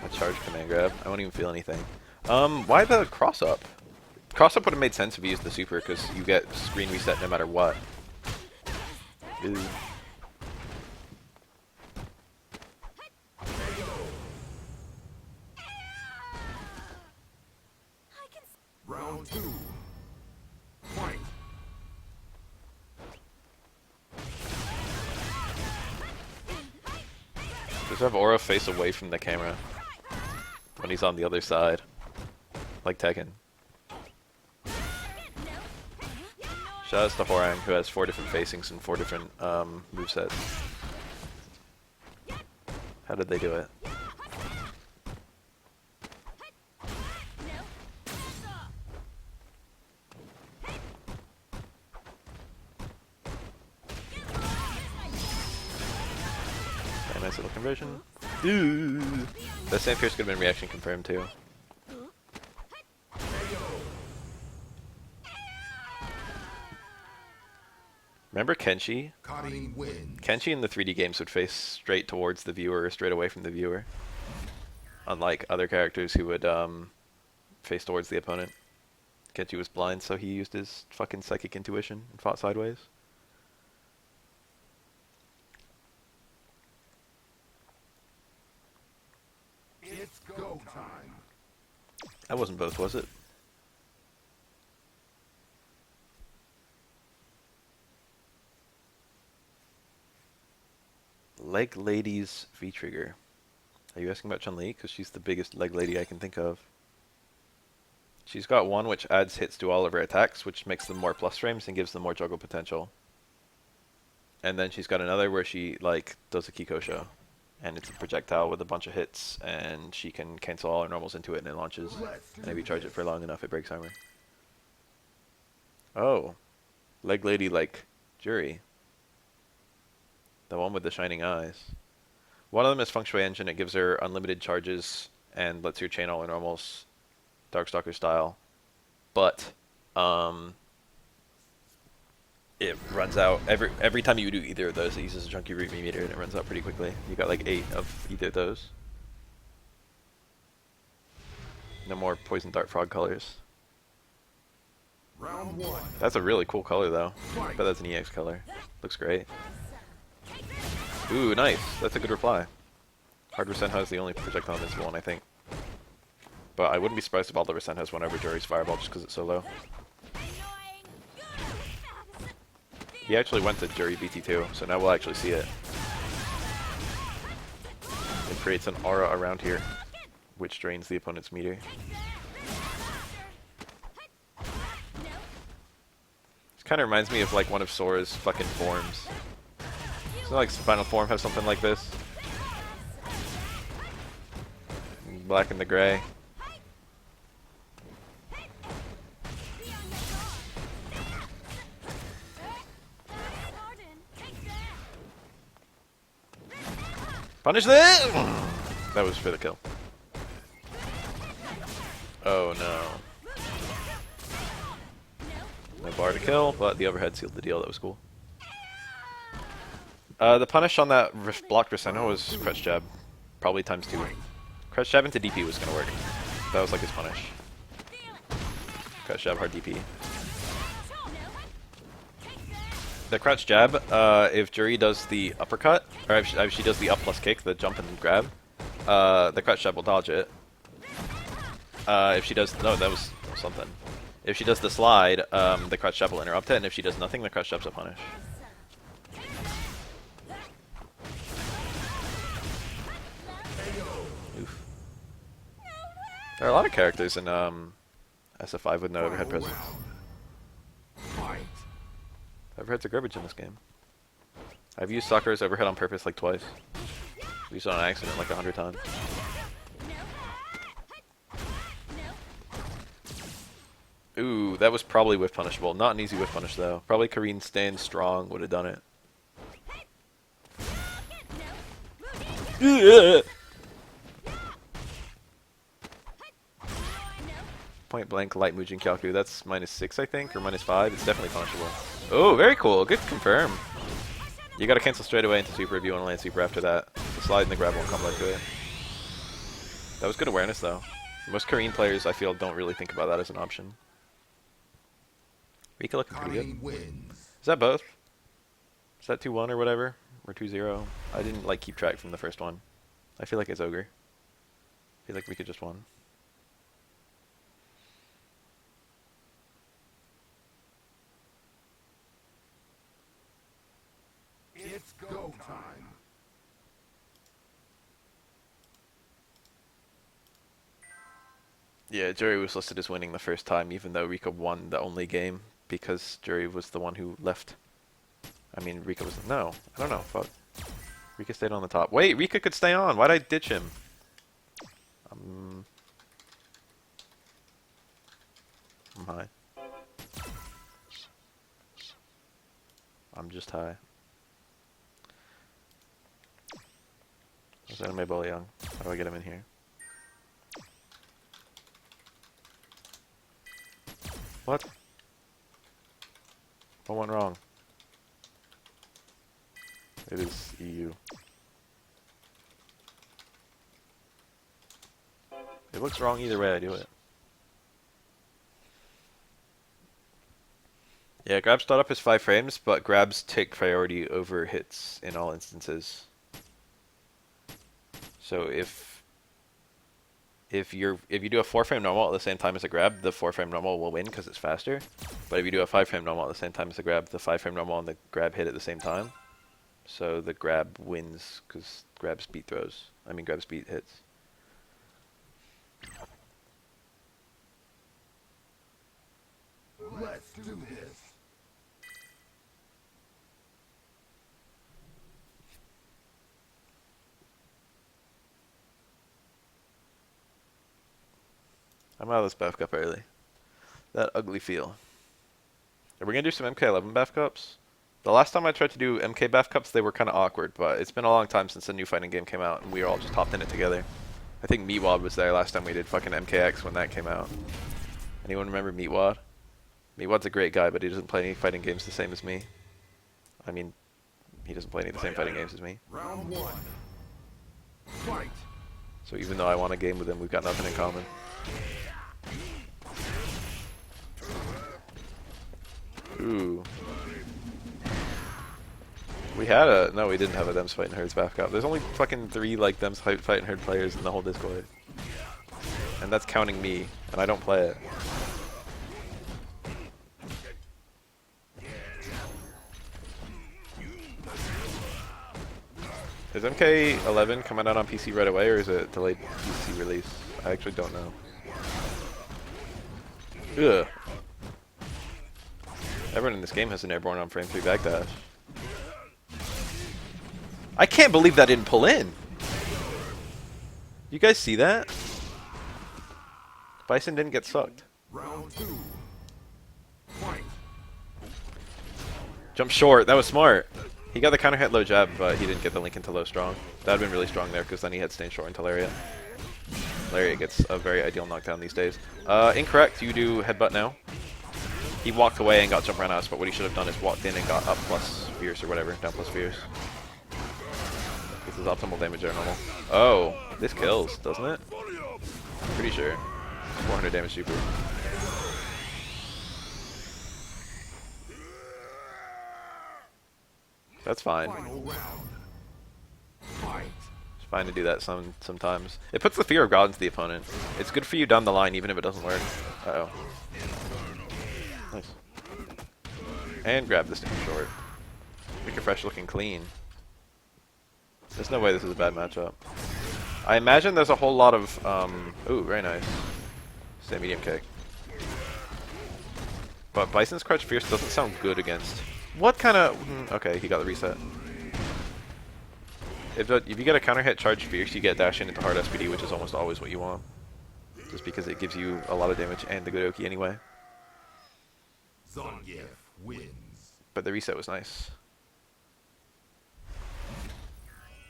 A charge command grab. I won't even feel anything. Why the cross up? Cross up would have made sense if you used the super because you get screen reset no matter what. Ew. Round 2. Fight. Just have Aura face away from the camera when he's on the other side. Like Tekken. Shout out to Horang, who has 4 different facings and 4 different movesets. How did they do it? Okay, nice little conversion. Ooh. The same Pierce could have been reaction confirmed too. Remember Kenshi? Kenshi in the 3D games would face straight towards the viewer or straight away from the viewer. Unlike other characters who would face towards the opponent. Kenshi was blind, so he used his fucking psychic intuition and fought sideways. It's go time. That wasn't both, was it? Leg Lady's V-trigger. Are you asking about Chun-Li? Because she's the biggest leg lady I can think of. She's got one which adds hits to all of her attacks, which makes them more plus frames and gives them more juggle potential. And then she's got another where she like does a Kikosho. And it's a projectile with a bunch of hits, and she can cancel all her normals into it and it launches. And if you charge it for long enough, it breaks armor. Oh. Leg Lady like Jury. The one with the shining eyes. One of them is Feng Shui Engine. It gives her unlimited charges and lets her chain all her normals, Darkstalker style. But it runs out every time you do either of those. It uses a chunky root meter and it runs out pretty quickly. You got like 8 of either of those. No more poison dart frog colors. Round 1. That's a really cool color though. I bet that's an EX color. Looks great. Ooh, nice. That's a good reply. Hard Rasenha is the only projectile invincible one, I think. But I wouldn't be surprised if all the Rasenhas went over Jury's Fireball just because it's so low. He actually went to Jury BT2, so now we'll actually see it. It creates an aura around here, which drains the opponent's meter. This kind of reminds me of like one of Sora's fucking forms. Doesn't like Final Form have something like this? Black and the gray. Punish this! That was for the kill. Oh no. No bar to kill, but the overhead sealed the deal. That was cool. The punish on that blocked Roseno was crouch jab. Probably times 2. Crouch jab into DP was going to work. That was like his punish. Crouch jab, hard DP. The crouch jab, if Jury does the uppercut, or if she does the up plus kick, the jump and grab, the crouch jab will dodge it. If she does, no, that was something. If she does the slide, the crouch jab will interrupt it, and if she does nothing, the crouch jab's a punish. Oof. There are a lot of characters in SF5 with no overhead presence. Fight. Overheads are garbage in this game. I've used Sakura's overhead on purpose like twice. I've used it on accident like 100 times. Ooh, that was probably whiff punishable. Not an easy whiff punish though. Probably Kareen staying strong would have done it. Point blank light Mujin Kyaku. That's -6 I think, or -5. It's definitely punishable. Oh, very cool. Good confirm. You gotta cancel straight away into super if you want to land super after that. The slide and the grab won't come back to it. That was good awareness though. Most Korean players I feel don't really think about that as an option. Rika looking pretty good. Wins. Is that both? Is that 2-1 or whatever? Or 2-0? I didn't like keep track from the first one. I feel like it's Ogre. I feel like Rika just won. It's go time. Yeah, Jury was listed as winning the first time, even though Rika won the only game, because Jury was the one who left. I mean, Rika was... No, I don't know. Fuck. Rika stayed on the top. Wait, Rika could stay on. Why'd I ditch him? I'm high. I'm just high. Is Anime Ball Young? How do I get him in here? What? What went wrong? It is EU. It looks wrong either way I do it. Yeah, grabs start up is 5 frames, but grabs take priority over hits in all instances. So if you do a 4-frame normal at the same time as a grab, the 4-frame normal will win because it's faster. But if you do a 5-frame normal at the same time as the grab, the 5-frame normal and the grab hit at the same time. So the grab wins because grabs beat throws. I mean grabs beat hits. Let's do this. I'm out of this Bafael Cup early. That ugly feel. Are we gonna do some MK11 Bafael Cups? The last time I tried to do MK Bafael Cups, they were kind of awkward, but it's been a long time since the new fighting game came out, and we all just hopped in it together. I think Meatwad was there last time we did fucking MKX when that came out. Anyone remember Meatwad? Meatwad's a great guy, but he doesn't play any fighting games the same as me. I mean, he doesn't play any of the same fighting games as me. Round 1. Fight. So even though I want a game with him, we've got nothing in common. Ooh. We had a... No, we didn't have a Dems Fighting Herds Bafael Cup. There's only fucking 3 like Dems Fighting Herd players in the whole Discord. And that's counting me, and I don't play it. Is MK11 coming out on PC right away, or is it delayed PC release? I actually don't know. Ugh. Everyone in this game has an airborne on frame 3 backdash. I can't believe that didn't pull in. You guys see that? Bison didn't get sucked. Round 2. Fight. Jump short. That was smart. He got the counter hit low jab, but he didn't get the link into low strong. That would have been really strong there, because then he had staying short into Lariat. Lariat gets a very ideal knockdown these days. Incorrect, you do headbutt now. He walked away and got jump roundhouse, but what he should have done is walked in and got up plus fierce or whatever, down plus fierce. This is optimal damage there, normal. Oh, this kills, doesn't it? Pretty sure. 400 damage super. That's fine. Final round. Fight. It's fine to do that sometimes. It puts the fear of God into the opponent. It's good for you down the line, even if it doesn't work. Uh-oh. Nice. And grab this thing short. Make it fresh looking clean. There's no way this is a bad matchup. I imagine there's a whole lot of, ooh, very nice. Stay medium kick. But Bison's Crouch Fierce doesn't sound good against. What kind of, okay, he got the reset. If you get a counter hit charge Fierce, you get dash in into hard SPD, which is almost always what you want. Just because it gives you a lot of damage and the good Oki anyway. Zangief wins. But the reset was nice.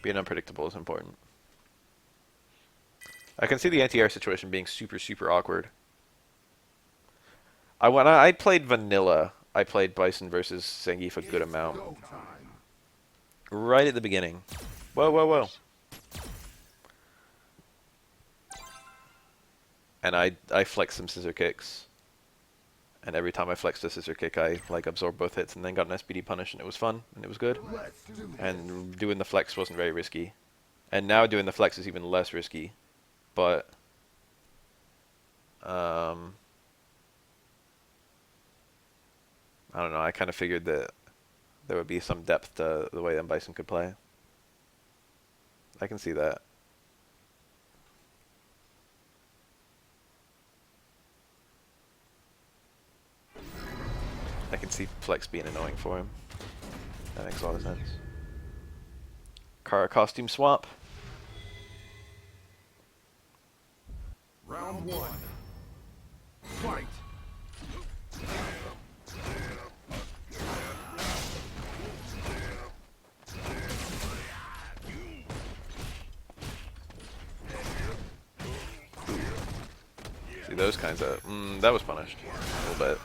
Being unpredictable is important. I can see the anti-air situation being super, super awkward. When I played vanilla, I played Bison versus Zangief a good amount. Go time. Right at the beginning. Whoa, whoa, whoa. And I flexed some scissor kicks. And every time I flexed a scissor kick, I like absorbed both hits and then got an SPD punish, and it was fun and it was good. Let's do this. And doing the flex wasn't very risky. And now doing the flex is even less risky. But I don't know, I kind of figured that there would be some depth to the way that Bison could play. I can see that. I can see flex being annoying for him. That makes a lot of sense. Kara costume swap. Round one. Fight. See those kinds of... that was punished. A little bit.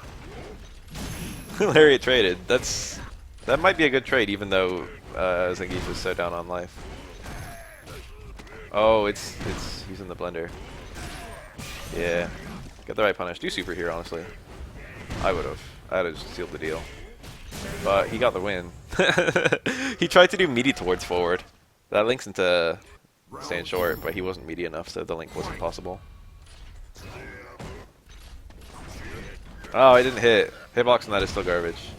Lariat traded. That might be a good trade, even though Zangief is so down on life. Oh, he's in the blender. Yeah, got the right punish. Do super here, honestly. I would have just sealed the deal. But he got the win. He tried to do meaty towards forward. That links into staying short, but he wasn't meaty enough, so the link wasn't possible. Oh, I didn't hit. Hitbox on that is still garbage.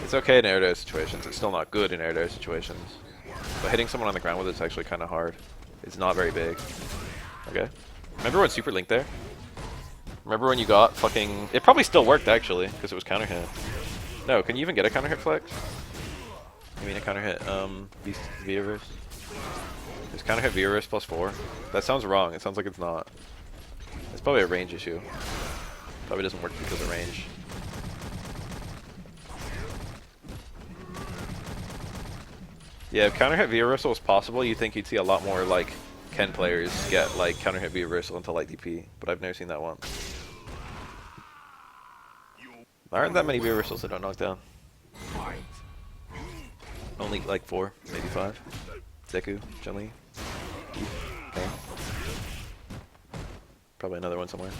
It's okay in air to air situations. It's still not good in air to air situations. But hitting someone on the ground with it's actually kind of hard. It's not very big. Okay. Remember when super linked there? Remember when you got fucking... It probably still worked actually, because it was counter hit. No, can you even get a counter hit flex? I mean a counter hit Beast V-Reverse? Is counter hit V-Reverse +4? That sounds wrong. It sounds like it's not. It's probably a range issue. Probably doesn't work because of range. Yeah, if counter hit V-Reversal was possible, you'd think you'd see a lot more like Ken players get like counter hit V-Reversal into light DP, but I've never seen that once. There aren't that many V-Reversals that don't knock down. Only like 4, maybe 5. Zeku, Chun-Li, okay. Probably another one somewhere.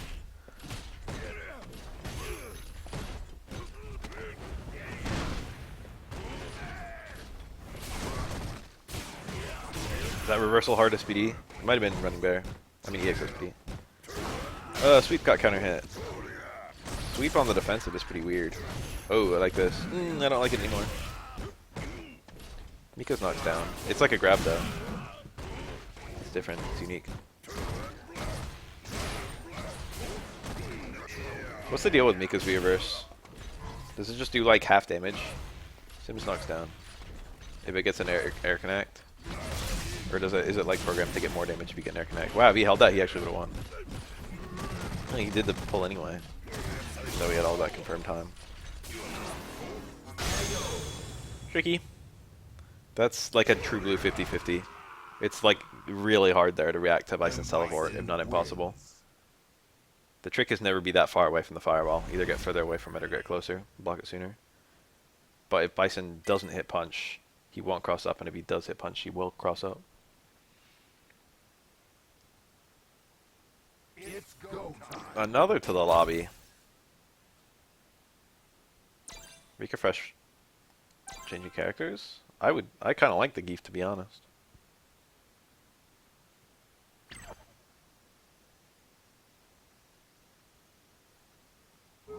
Is that reversal hard SPD? It might have been running bear. I mean EX SPD. Sweep got counter hit. Sweep on the defensive is pretty weird. Oh, I like this. I don't like it anymore. Miko's knocks down. It's like a grab though. It's different. It's unique. What's the deal with Miko's V-Reverse? Does it just do like half damage? Sims knocks down. If it gets an air connect? Or is it like programmed to get more damage if you get an air connect? Wow, if he held that, he actually would have won. Oh, he did the pull anyway. So he had all that confirmed time. Tricky. That's like a true blue 50-50. It's like really hard there to react to Bison's teleport, if not impossible. The trick is never be that far away from the fireball. Either get further away from it or get closer. Block it sooner. But if Bison doesn't hit punch, he won't cross up, and if he does hit punch, he will cross up. It's go time. Another to the lobby. Rika Fresh changing characters? I kind of like the Geef, to be honest.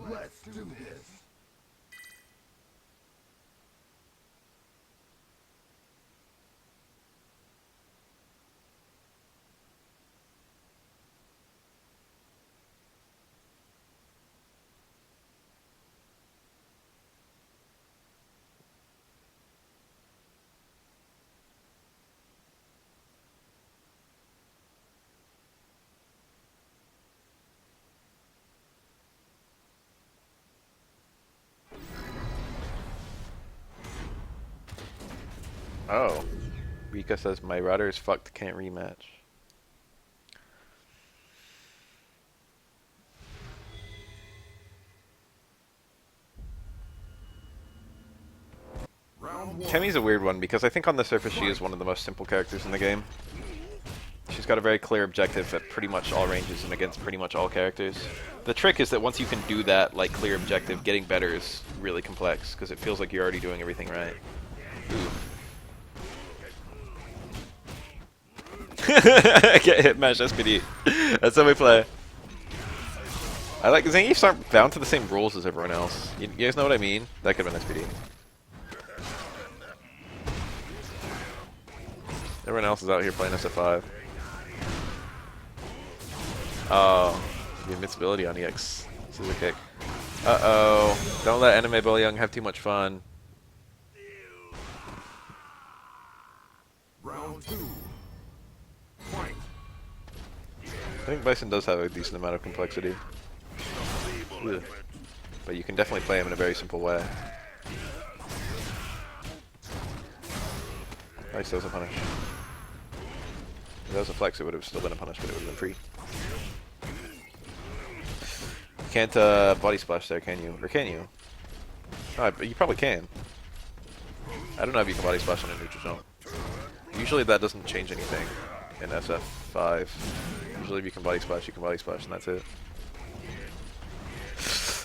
Let's do this. Oh. Rika says, my router is fucked, can't rematch. Round one. Kemi's a weird one because I think on the surface she is one of the most simple characters in the game. She's got a very clear objective at pretty much all ranges and against pretty much all characters. The trick is that once you can do that, like, clear objective, getting better is really complex because it feels like you're already doing everything right. Ooh. Get hit, mash SPD. That's how we play. I like Zangiefs aren't bound to the same rules as everyone else. You guys know what I mean? That could have been SPD. Everyone else is out here playing SF5. Oh, the invincibility on EX. Scissor kick. Uh-oh. Don't let Anime Bully Young have too much fun. Round two. Fight. I think Bison does have a decent amount of complexity. Ugh. But you can definitely play him in a very simple way. Nice, that was a punish. If that was a flex, it would have still been a punish, but it would have been free. You can't body splash there, can you? Or can you? Oh, you probably can. I don't know if you can body splash on a neutral jump. Usually that doesn't change anything in SF5. Usually if you can body splash, and that's it.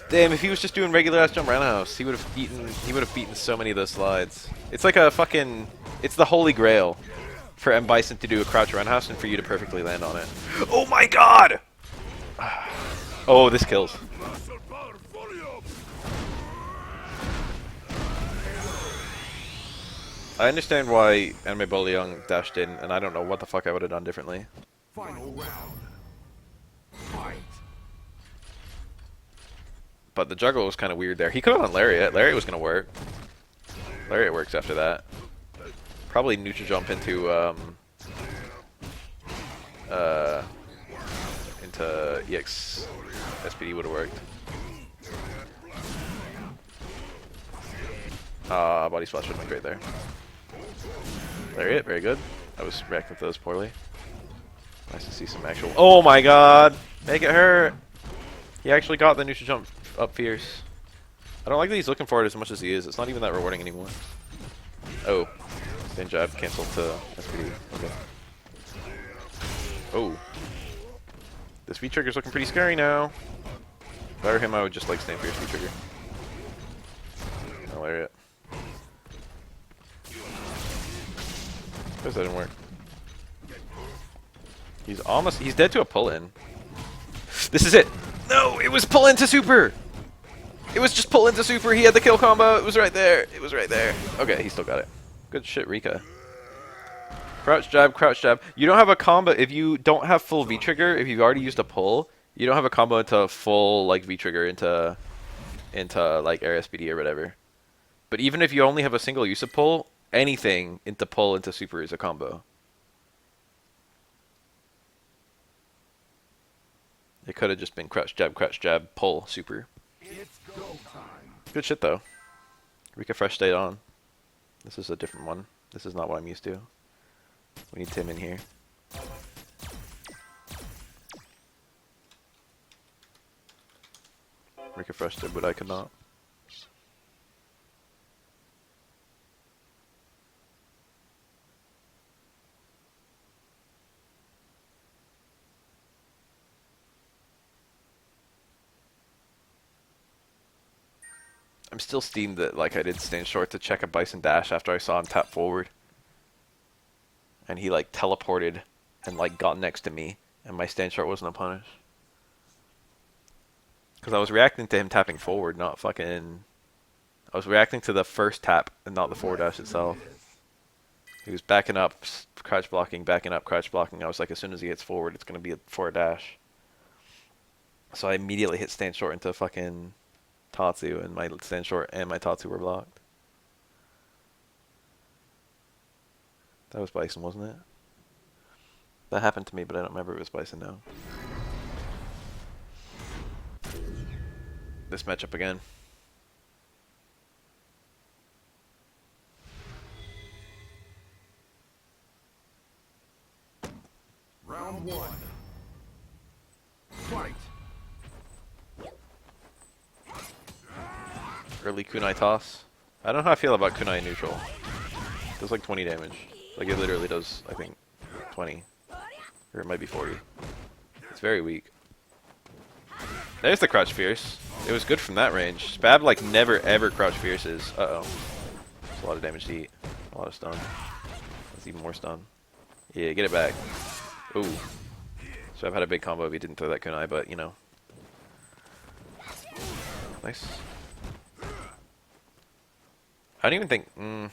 Damn, if he was just doing regular ass jump roundhouse, he would have beaten so many of those slides. It's like a fucking, it's the holy grail for M. Bison to do a crouch roundhouse and for you to perfectly land on it. Oh my god! Oh, this kills. I understand why Anime Bully Young dashed in, and I don't know what the fuck I would have done differently. Final round. Fight. But the juggle was kind of weird there. He could have done Lariat. Lariat was going to work. Lariat works after that. Probably neutral jump into EX SPD would have worked. Body splash would have been great there. Lariat, very good. I was reacting to those poorly. Nice to see some actual. Oh my god! Make it hurt! He actually got the neutral jump up fierce. I don't like that he's looking for it as much as he is. It's not even that rewarding anymore. Oh. Stand jab, cancel to SPD. Okay. Oh. This V-trigger's looking pretty scary now. If I were him, I would just like stand fierce V-trigger. No Lariat. Guess that didn't work. He's dead to a pull-in. This is it! No, it was pull into super! It was just pull into super, he had the kill combo, it was right there, it was right there. Okay, he still got it. Good shit, Rika. Crouch jab, crouch jab. You don't have a combo, if you don't have full V-trigger, if you've already used a pull, you don't have a combo into full, like, V-trigger into like, air SPD or whatever. But even if you only have a single use of pull, anything into pull into super is a combo. It could have just been crouch jab, pull, super. It's go time. Good shit though. Rika Fresh stayed on. This is a different one. This is not what I'm used to. We need Tim in here. Rick refreshed it, but I could not. I'm still steamed that like I did stand short to check a Bison dash after I saw him tap forward. And he like teleported and like got next to me and my stand short wasn't a punish. Because I was reacting to him tapping forward, not fucking... I was reacting to the first tap and not the forward dash itself. He was backing up, crouch blocking, backing up, crouch blocking. I was like, as soon as he hits forward, it's going to be a forward dash. So I immediately hit stand short into fucking Tatsu, and my stand short and my Tatsu were blocked. That was Bison, wasn't it? That happened to me, but I don't remember it was Bison now. This matchup again. Round one. Fight. Early kunai toss. I don't know how I feel about kunai neutral. It does like 20 damage. Like it literally does, I think, 20. Or it might be 40. It's very weak. There's the crouch fierce. It was good from that range. Spab like never ever crouch fierces. Uh-oh. That's a lot of damage to eat. A lot of stun. That's even more stun. Yeah, get it back. Ooh. Spab had a big combo if he didn't throw that kunai, but you know. Nice. I don't even think... No,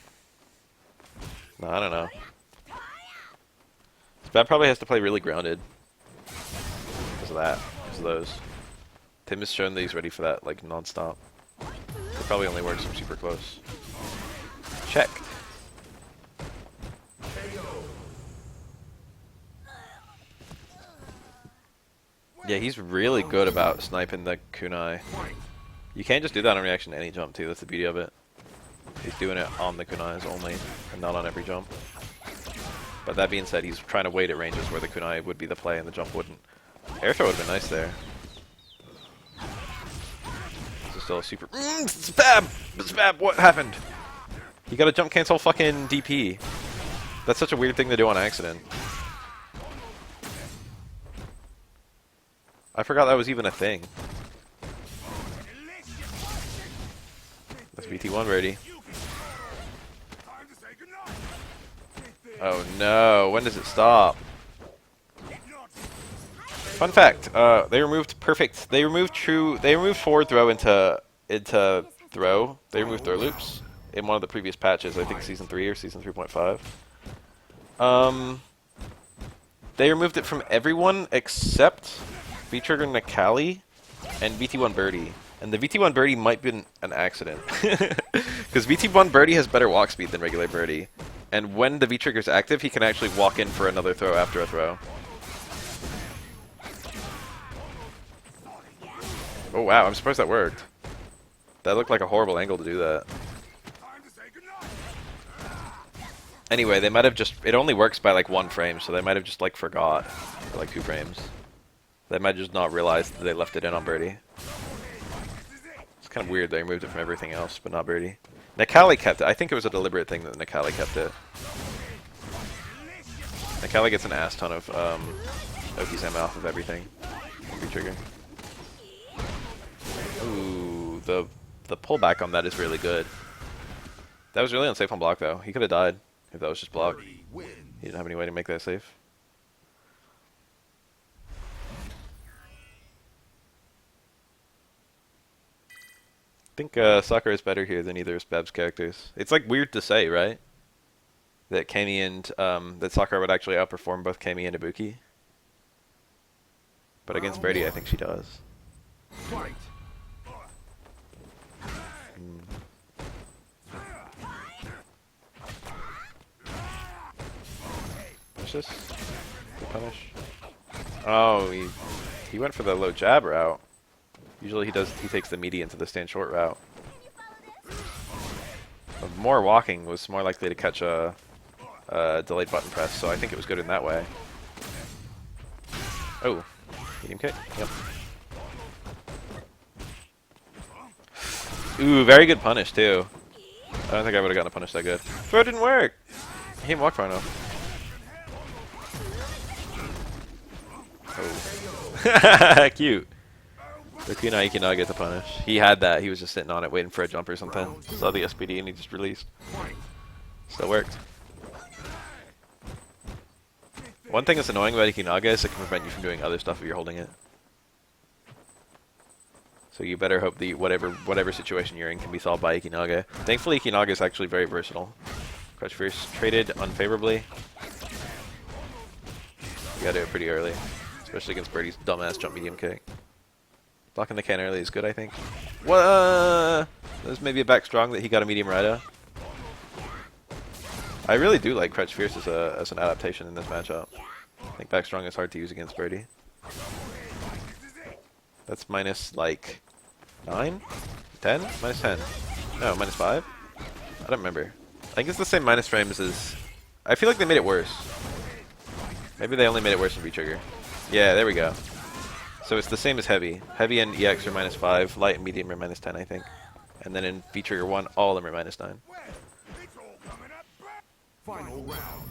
I don't know. Spab probably has to play really grounded. Because of that. Because of those. Tim has shown that he's ready for that, like, non-stop. It probably only works from super close. Checked. Yeah, he's really good about sniping the kunai. You can't just do that on reaction to any jump, too. That's the beauty of it. He's doing it on the kunais only, and not on every jump. But that being said, he's trying to wait at ranges where the kunai would be the play and the jump wouldn't. Air throw would have been nice there. This is still a super... Spab! Spab, what happened? He got a jump cancel fucking DP. That's such a weird thing to do on accident. I forgot that was even a thing. That's BT1 ready. Oh no, when does it stop? Fun fact, they removed perfect, they removed forward throw into throw. They removed throw loops in one of the previous patches, I think season 3 or season 3.5. They removed it from everyone except V-Trigger Nakali and VT1 Birdie. And the VT1 Birdie might be an accident. Because VT1 Birdie has better walk speed than regular Birdie. And when the V-Trigger is active, he can actually walk in for another throw after a throw. Oh wow, I'm surprised that worked. That looked like a horrible angle to do that. Anyway, they might have just... It only works by like 1 frame, so they might have just like forgot for like 2 frames. They might just not realize that they left it in on Birdie. It's kind of weird they removed it from everything else, but not Birdie. Nakali kept it. I think it was a deliberate thing that Nakali kept it. Nakali gets an ass ton of Okizeme off of everything. V-Trigger. Ooh, the pullback on that is really good. That was really unsafe on block though. He could have died if that was just block. He didn't have any way to make that safe. I think Sakura is better here than either of Spab's characters. It's like weird to say, right? That Kami and that Sakura would actually outperform both Kami and Ibuki. But against Birdie, I think she does. Punish this? Good punish. Oh, he went for the low jab route. Usually he takes the meaty into the stand short route. But more walking was more likely to catch a delayed button press, so I think it was good in that way. Oh, medium kick. Yep. Ooh, very good punish too. I don't think I would have gotten a punish that good. Throw didn't work. He didn't walk far enough. Oh. Cute. The Kunai cannot get the punish. He had that. He was just sitting on it waiting for a jump or something. Saw the SPD and he just released. Still worked. One thing that's annoying about Ikinaga is it can prevent you from doing other stuff if you're holding it. So you better hope the whatever situation you're in can be solved by Ikinaga. Thankfully, Ikinaga is actually very versatile. Crush Fierce traded unfavorably. You gotta do it pretty early, especially against Birdie's dumbass jump medium kick. Blocking the can early is good, I think. What? There's maybe a back strong that he got a medium right up. I really do like Crouch Fierce as an adaptation in this matchup. I think back strong is hard to use against Birdie. That's minus like 9? 10? Minus 10. No, minus 5? I don't remember. I think it's the same minus frames as... I feel like they made it worse. Maybe they only made it worse in V-Trigger. Yeah, there we go. So it's the same as Heavy. Heavy and EX are minus 5, Light and Medium are minus 10, I think. And then in V-Trigger 1, all of them are minus 9. Final round.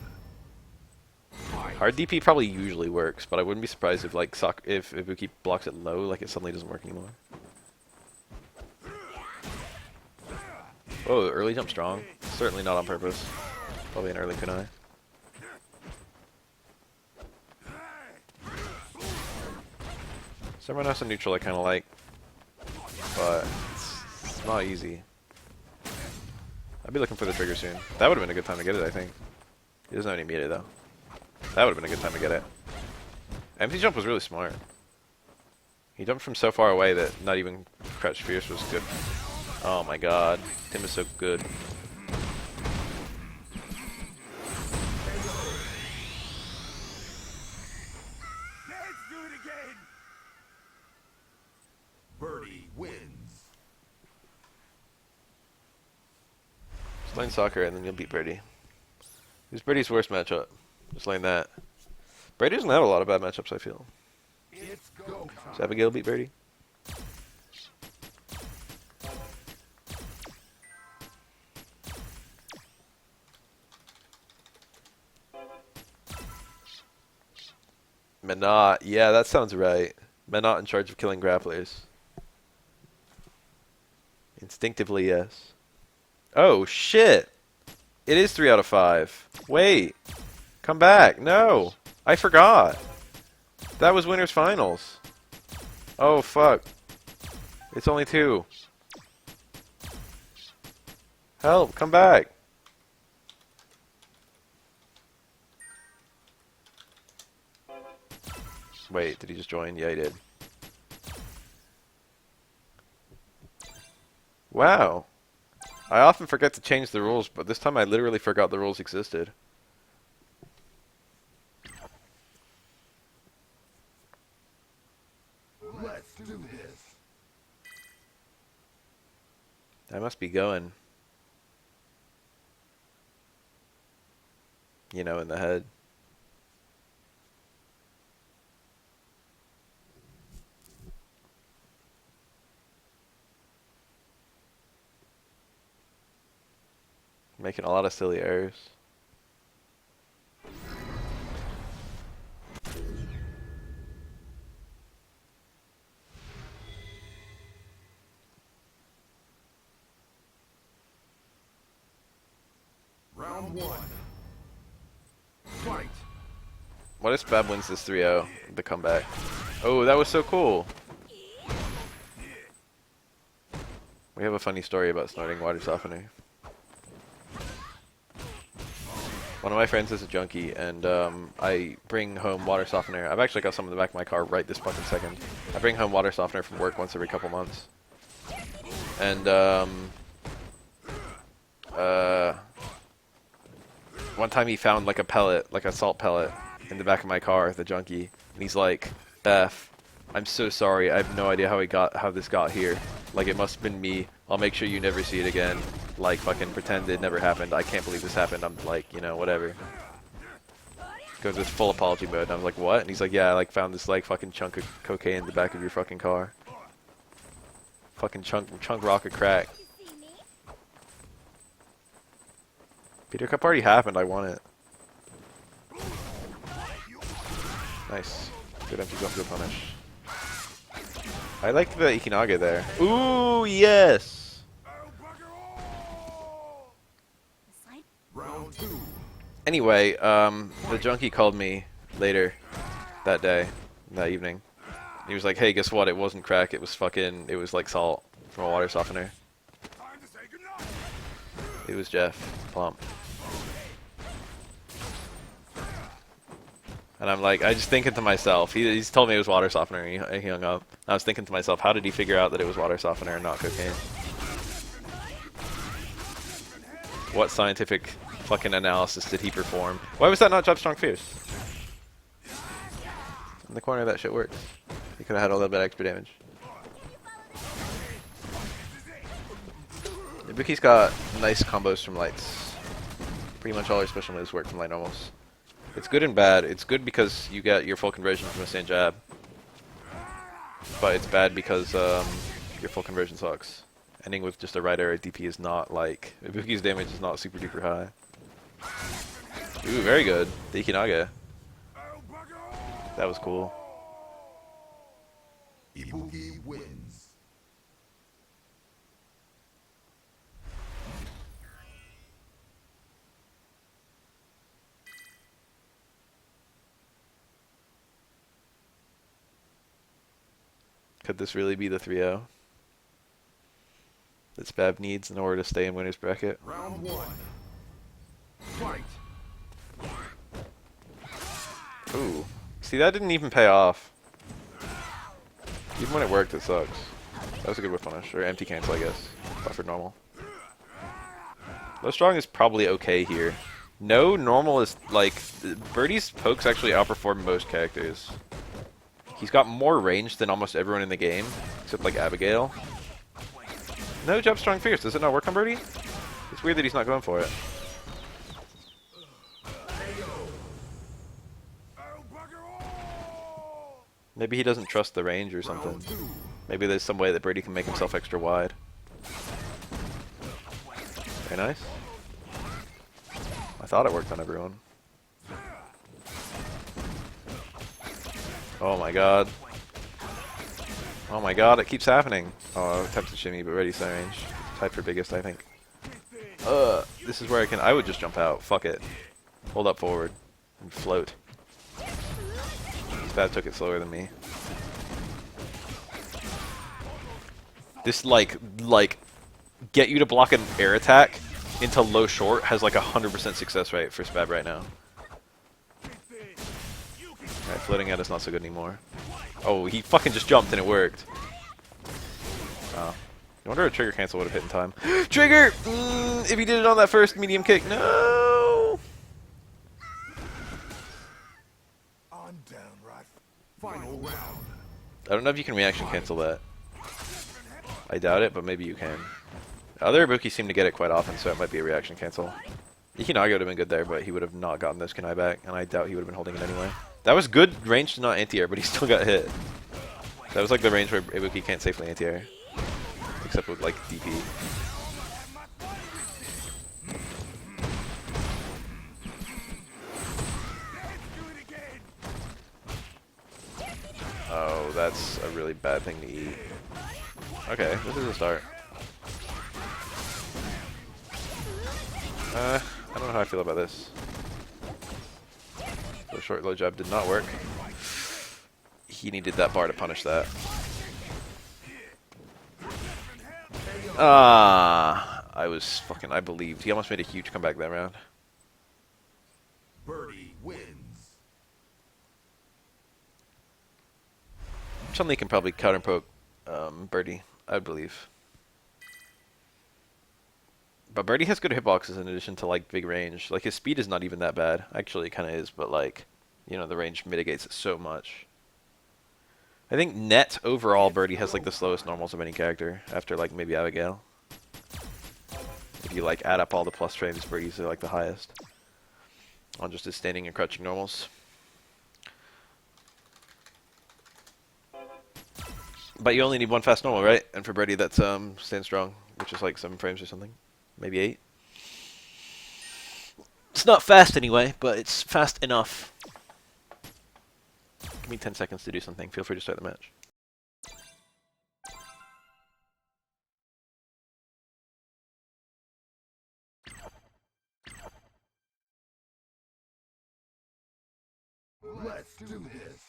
Hard DP probably usually works, but I wouldn't be surprised if like if Ibuki blocks it low, like it suddenly doesn't work anymore. Oh, early jump strong. Certainly not on purpose. Probably an early kunai. Someone else in neutral I kind of like, but it's not easy. I'd be looking for the trigger soon. That would have been a good time to get it, I think. He doesn't have any meter though. That would have been a good time to get it. Empty jump was really smart. He jumped from so far away that not even Crouch Fierce was good. Oh my god. Tim is so good. Let's do it again. Birdie wins. Just lane soccer and then you'll beat Birdie. Who's Birdie's worst matchup? Just lane that. Birdie doesn't have a lot of bad matchups, I feel. It's go Does time. Abigail beat Birdie? Menot. Yeah, that sounds right. Menot in charge of killing grapplers. Instinctively, yes. Oh, shit! It is 3 out of 5. Wait. Come back. No. I forgot. That was winners finals. Oh, fuck. It's only 2. Help. Come back. Wait, did he just join? Yeah, he did. Wow. I often forget to change the rules, but this time I literally forgot the rules existed. Let's do this. I must be going. You know, in the head. Making a lot of silly errors. Round 1. Fight. What if Bab wins this 3-0? The comeback. Oh, that was so cool. We have a funny story about snorting water softener. One of my friends is a junkie, and I bring home water softener. I've actually got some in the back of my car right this fucking second. I bring home water softener from work once every couple months. And one time he found like a pellet, like a salt pellet, in the back of my car, the junkie, and he's like, "Beth, I'm so sorry. I have no idea how this got here. Like, it must have been me. I'll make sure you never see it again." like fucking pretend it never happened. I can't believe this happened. I'm like, you know, whatever. Goes this full apology mode. And I was like, what? And he's like, yeah, I like found this like fucking chunk of cocaine in the back of your fucking car. Fucking chunk rock of crack. Peter Cup already happened. I won it. Nice. Good empty jump, good punish. I like the Ikinage there. Ooh, yes! Round 2. Anyway, the junkie called me later that day, that evening. He was like, hey, guess what? It wasn't crack. It was fucking, it was like salt from a water softener. It was Jeff Plump. And I'm like, I just thinking to myself, he's told me it was water softener, and he hung up. I was thinking to myself, how did he figure out that it was water softener and not cocaine? What scientific fucking analysis did he perform? Why was that not Job Strong Fierce? In the corner, that shit works. He could have had a little bit extra damage. Ibuki's got nice combos from lights. Pretty much all her special moves work from light normals. It's good and bad. It's good because you get your full conversion from a stand jab. But it's bad because your full conversion sucks. Ending with just a right arrow DP is not like... Ibuki's damage is not super duper high. Ooh, very good. The Ikinage. That was cool. Ibuki wins. Could this really be the 3-0 that Spab needs in order to stay in winner's bracket? Round 1. Fight. Ooh. See, that didn't even pay off. Even when it worked, it sucks. That was a good whip punish. Or empty cancel, I guess. Buffered normal. Low strong is probably okay here. No normal is, like... Birdie's pokes actually outperform most characters. He's got more range than almost everyone in the game, except like Abigail. No Jump Strong Fierce. Does it not work on Birdie? It's weird that he's not going for it. Maybe he doesn't trust the range or something. Maybe there's some way that Birdie can make himself extra wide. Very nice. I thought it worked on everyone. Oh my god. Oh my god, it keeps happening. Oh, attempted shimmy, but ready center range. Tied for biggest, I think. This is where I would just jump out. Fuck it. Hold up forward. And float. That took it slower than me. This, like, get you to block an air attack into low short has like 100% success rate for Spab right now. Alright, floating out is not so good anymore. Oh, he fucking just jumped and it worked. Wow. I wonder if trigger cancel would have hit in time. Trigger! If he did it on that first medium kick. No! On down, right. Final round. I don't know if you can reaction cancel that. I doubt it, but maybe you can. Other Ibuki seem to get it quite often, so it might be a reaction cancel. Ikinage would have been good there, but he would have not gotten this kunai back, and I doubt he would have been holding it anyway. That was good range to not anti-air, but he still got hit. That was like the range where Ibuki can't safely anti-air. Except with like DP. Oh, that's a really bad thing to eat. Okay, this is a start. I don't know how I feel about this. The short low jab did not work. He needed that bar to punish that. I believed. He almost made a huge comeback that round. Birdie wins. Chun-Li can probably counter poke Birdie, I believe. But Birdie has good hitboxes in addition to like big range. Like his speed is not even that bad. Actually, it kind of is, but like, you know, the range mitigates it so much. I think net overall Birdie has like the slowest normals of any character after like maybe Abigail. If you like add up all the plus frames, Birdie's are like the highest on just his standing and crouching normals. But you only need one fast normal, right? And for Birdie, that's stand strong, which is like 7 frames or something, maybe 8. It's not fast anyway, but it's fast enough. Give me 10 seconds to do something. Feel free to start the match. Let's do this.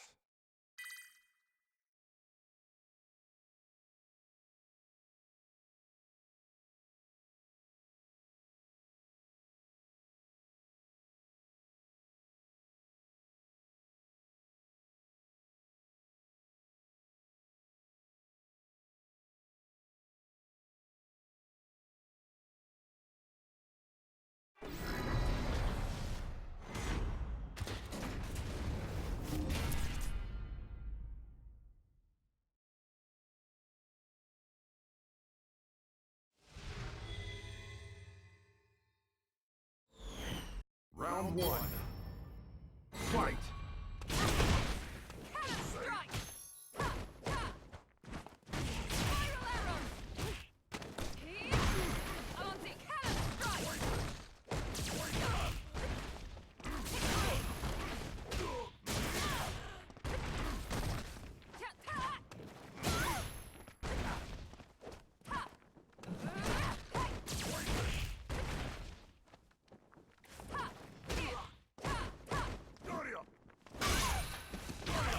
Round 1. Fight.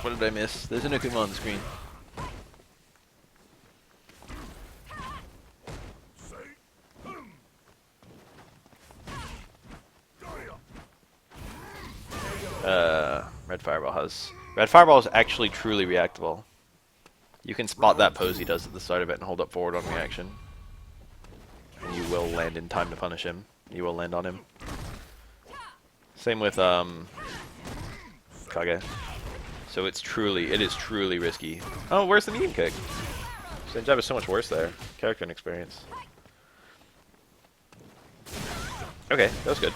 What did I miss? There's an Akuma on the screen. Red Fireball is actually truly reactable. You can spot that pose he does at the start of it and hold up forward on reaction. And you will land in time to punish him. You will land on him. Same with Kage. So it is truly risky. Oh, where's the medium kick? Senjab is so much worse there. Character and experience. Okay, that was good.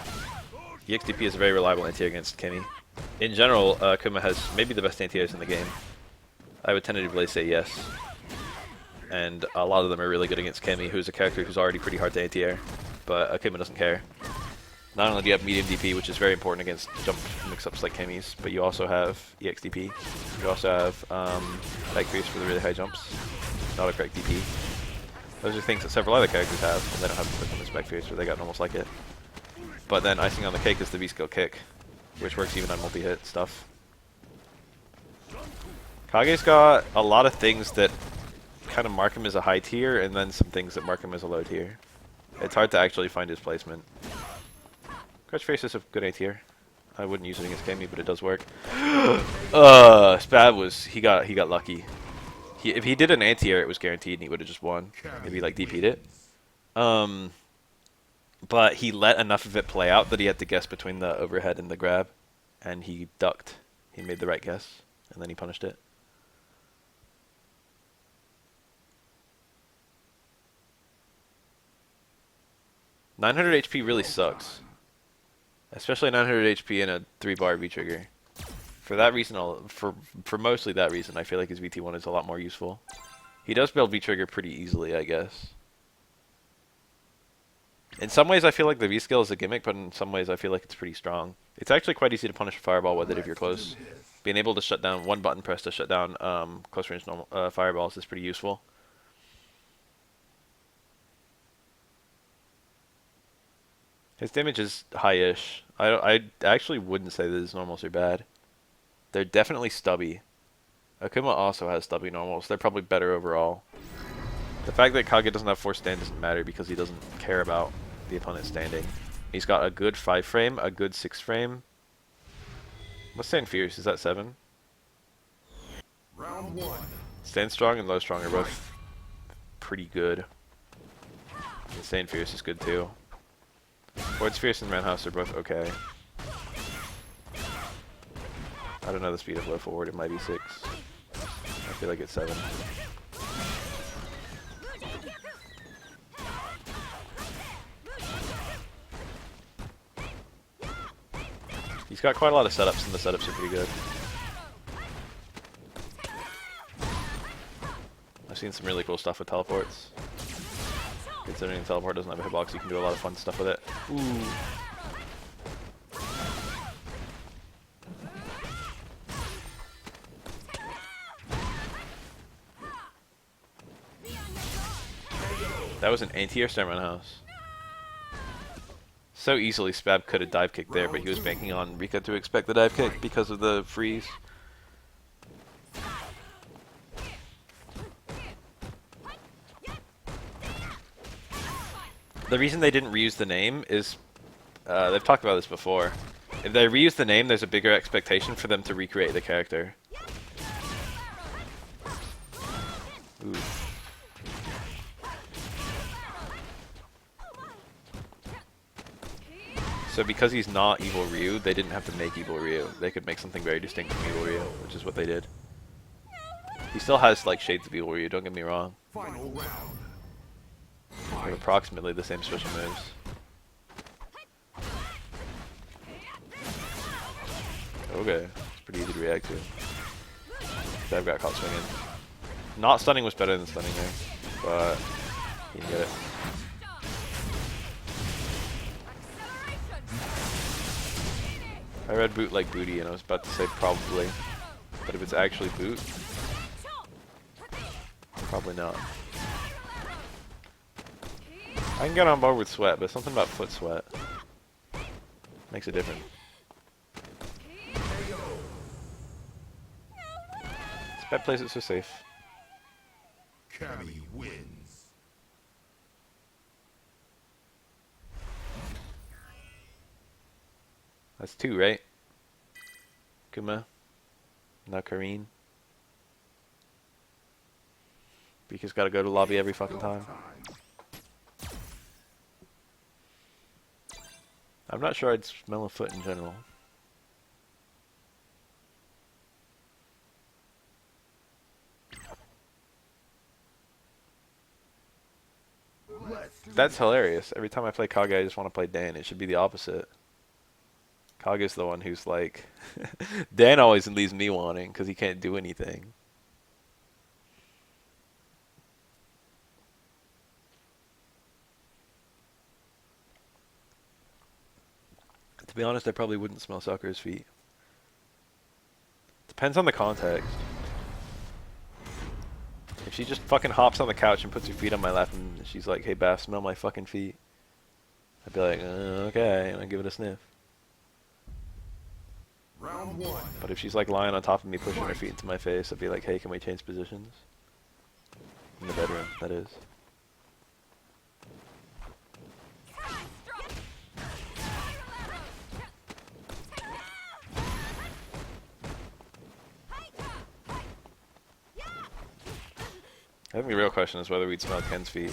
EXDP is a very reliable anti-air against Kemi. In general, Kuma has maybe the best anti-airs in the game. I would tentatively say yes. And a lot of them are really good against Kemi, who's a character who's already pretty hard to anti-air. But Akuma doesn't care. Not only do you have medium DP, which is very important against jump mix-ups like Kemi's, but you also have EXDP. You also have Back Freeze for the really high jumps. Not a correct DP. Those are things that several other characters have, and they don't have to put this Back Freeze, or they got almost like it. But then icing on the cake is the V-skill kick, which works even on multi-hit stuff. Kage's got a lot of things that kind of mark him as a high tier, and then some things that mark him as a low tier. It's hard to actually find his placement. Crouch Face is a good A tier. I wouldn't use it against Kemi, but it does work. Spad was he got lucky. If he did an anti-air, it was guaranteed, and he would have just won. Maybe like DP'd it. But he let enough of it play out that he had to guess between the overhead and the grab, and he ducked. He made the right guess, and then he punished it. $900 HP really sucks. Especially 900 HP in a 3-bar V-trigger. For that reason, for mostly that reason, I feel like his VT1 is a lot more useful. He does build V-trigger pretty easily, I guess. In some ways, I feel like the V-skill is a gimmick, but in some ways, I feel like it's pretty strong. It's actually quite easy to punish a fireball with it if you're close. Being able to shut down one button press to shut down close range normal fireballs is pretty useful. His damage is high-ish. I actually wouldn't say that his normals are bad. They're definitely stubby. Akuma also has stubby normals. They're probably better overall. The fact that Kage doesn't have 4 stand doesn't matter because he doesn't care about the opponent standing. He's got a good 5 frame, a good 6 frame. What's Stand Fierce? Is that 7? Round 1. Stand Strong and Low Strong are both pretty good. And Stand Fierce is good too. Forward Fierce and Roundhouse are both okay. I don't know the speed of low forward, it might be 6. I feel like it's 7. He's got quite a lot of setups, and the setups are pretty good. I've seen some really cool stuff with teleports. Considering the teleport doesn't have a hitbox, you can do a lot of fun stuff with it. Ooh. That was an anti-air Starman House. So easily Spab could have dive kicked there, but he was banking on Rika to expect the dive kick because of the freeze. The reason they didn't reuse the name is, they've talked about this before. If they reuse the name, there's a bigger expectation for them to recreate the character. Ooh. So because he's not Evil Ryu, they didn't have to make Evil Ryu. They could make something very distinct from Evil Ryu, which is what they did. He still has like shades of Evil Ryu, don't get me wrong. Final round. With approximately the same special moves. Okay, it's pretty easy to react to. I've got caught swinging. Not stunning was better than stunning there, but he didn't get it. I read boot like booty and I was about to say probably, but if it's actually boot, probably not. I can get on board with sweat, but something about foot sweat makes it different. Spab plays it so safe. Cammy wins. That's 2, right? Kuma. Now Kareen. Because gotta go to lobby every fucking time. I'm not sure I'd smell a foot in general. That's hilarious. Every time I play Kage, I just want to play Dan. It should be the opposite. Kage's the one who's like... Dan always leaves me wanting because he can't do anything. To be honest, I probably wouldn't smell Sakura's feet. Depends on the context. If she just fucking hops on the couch and puts her feet on my lap and she's like, hey Baf, smell my fucking feet. I'd be like, okay, and I'd give it a sniff. Round 1. But if she's like lying on top of me pushing her feet into my face, I'd be like, hey, can we change positions? In the bedroom, that is. I think the real question is whether we'd smell Ken's feet.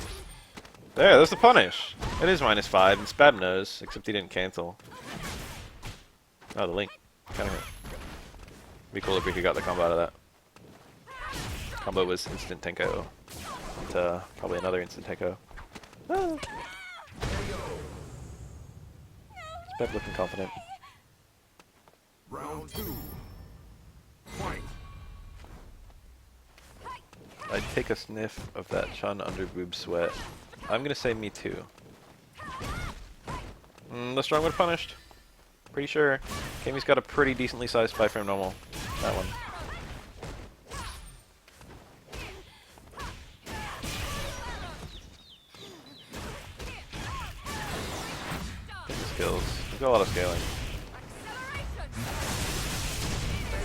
There, there's the punish! It is -5, and Spab knows, except he didn't cancel. Oh, the link. Kinda hurt. Be cool if we could got the combo out of that. Combo was instant Tenko. And, probably another instant Tenko. Ah. Spab looking confident. Round 2. Fight. I'd take a sniff of that Chun underboob sweat. I'm gonna say me too. The strong would have punished. Pretty sure. Kami's got a pretty decently sized 5-frame normal. That one. Look at the skills. We've got a lot of scaling.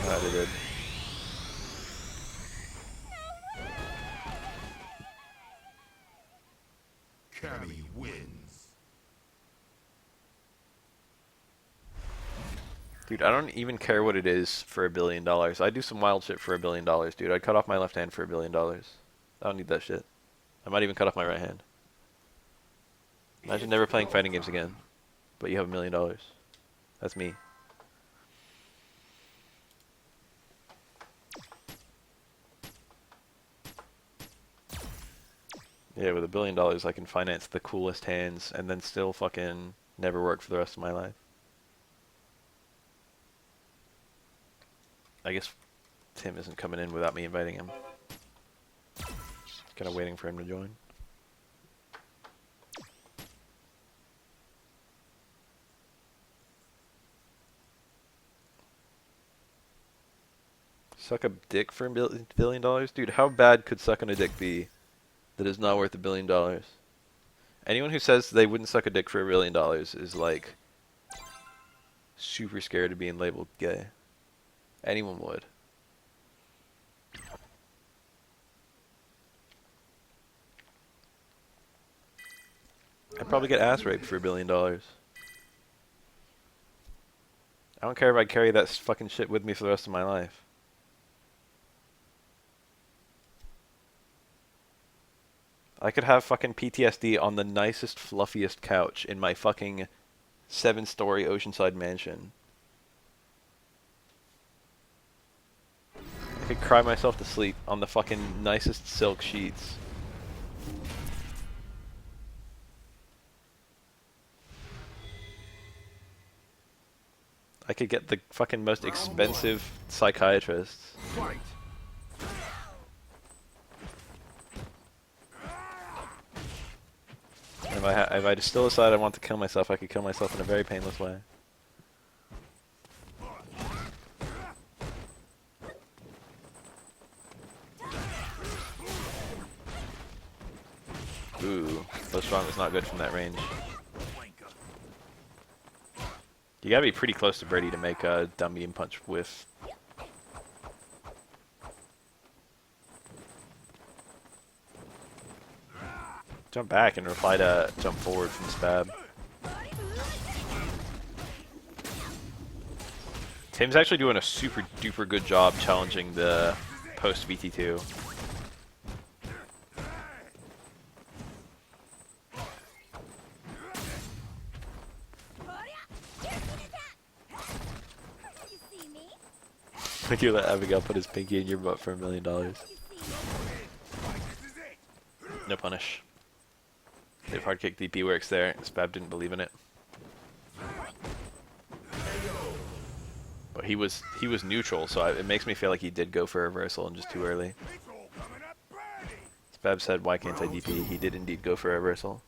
That it did. Cammy wins. Dude, I don't even care what it is for $1 billion. I'd do some wild shit for $1 billion, dude. I'd cut off my left hand for $1 billion. I don't need that shit. I might even cut off my right hand. Imagine never playing fighting games again, but you have $1 million. That's me. Yeah, with $1 billion, I can finance the coolest hands and then still fucking never work for the rest of my life. I guess Tim isn't coming in without me inviting him. Kind of waiting for him to join. Suck a dick for $1 billion? Dude, how bad could sucking a dick be that is not worth $1 billion? Anyone who says they wouldn't suck a dick for $1 billion is like super scared of being labeled gay. Anyone would. I'd probably get ass raped for $1 billion. I don't care if I carry that fucking shit with me for the rest of my life. I could have fucking PTSD on the nicest, fluffiest couch in my fucking 7-story oceanside mansion. I could cry myself to sleep on the fucking nicest silk sheets. I could get the fucking most expensive psychiatrists. Fight. If I still decide I want to kill myself, I could kill myself in a very painless way. Ooh, so strong was not good from that range. You gotta be pretty close to Brady to make a dumb beam punch whiff. Jump back and reply to jump forward from Spab. Tim's actually doing a super duper good job challenging the post VT2. Would you let Abigail put his pinky in your butt for $1 million? No punish. If hard kick DP works there, Spab didn't believe in it. But he was neutral, so it makes me feel like he did go for a reversal and just too early. Spab said, "Why can't I DP?" He did indeed go for a reversal.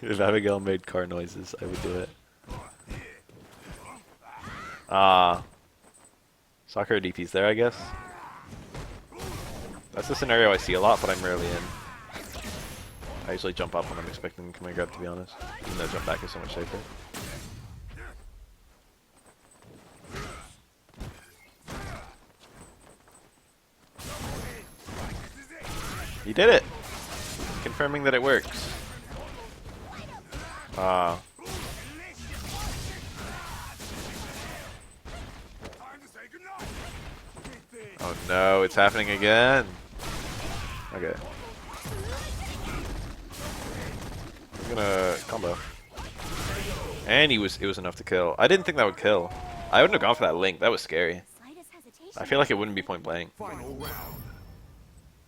If Abigail made car noises, I would do it. Soccer DP's there, I guess. That's a scenario I see a lot, but I'm rarely in. I usually jump up when I'm expecting him to come and grab, to be honest. Even though jump back is so much safer. He did it! Confirming that it works. Oh no, it's happening again. Okay. I'm gonna combo. And it was enough to kill. I didn't think that would kill. I wouldn't have gone for that link. That was scary. I feel like it wouldn't be point blank. Final round.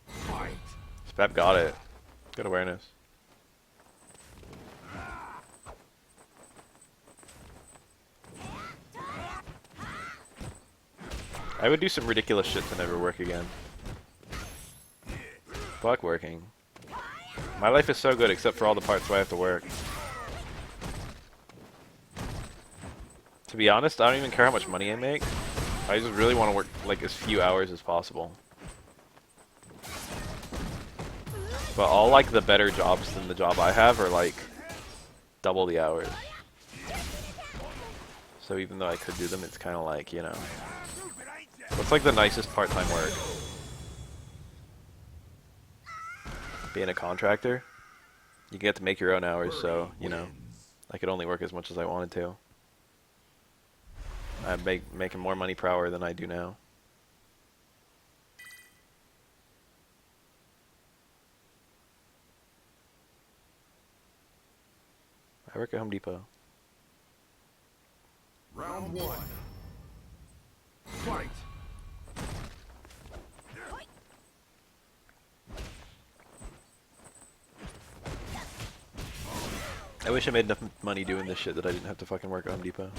Fight. Spab got it. Good awareness. I would do some ridiculous shit to never work again. Fuck working. My life is so good except for all the parts where I have to work. To be honest, I don't even care how much money I make. I just really want to work like as few hours as possible. But all like the better jobs than the job I have are like double the hours. So even though I could do them, it's kind of like, you know. What's like the nicest part-time work? Being a contractor? You get to make your own hours, so, you know, I could only work as much as I wanted to. I'm making more money per hour than I do now. I work at Home Depot. Round one. Fight. I wish I made enough money doing this shit that I didn't have to fucking work at Home Depot.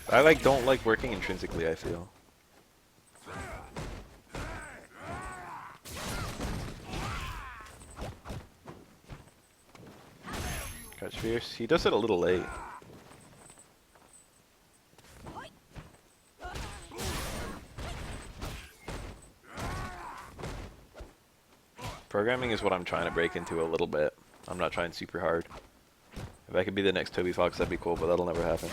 I like don't like working intrinsically, I feel. Catch Fierce. He does it a little late. Programming is what I'm trying to break into a little bit. I'm not trying super hard. If I could be the next Toby Fox, that'd be cool, but that'll never happen.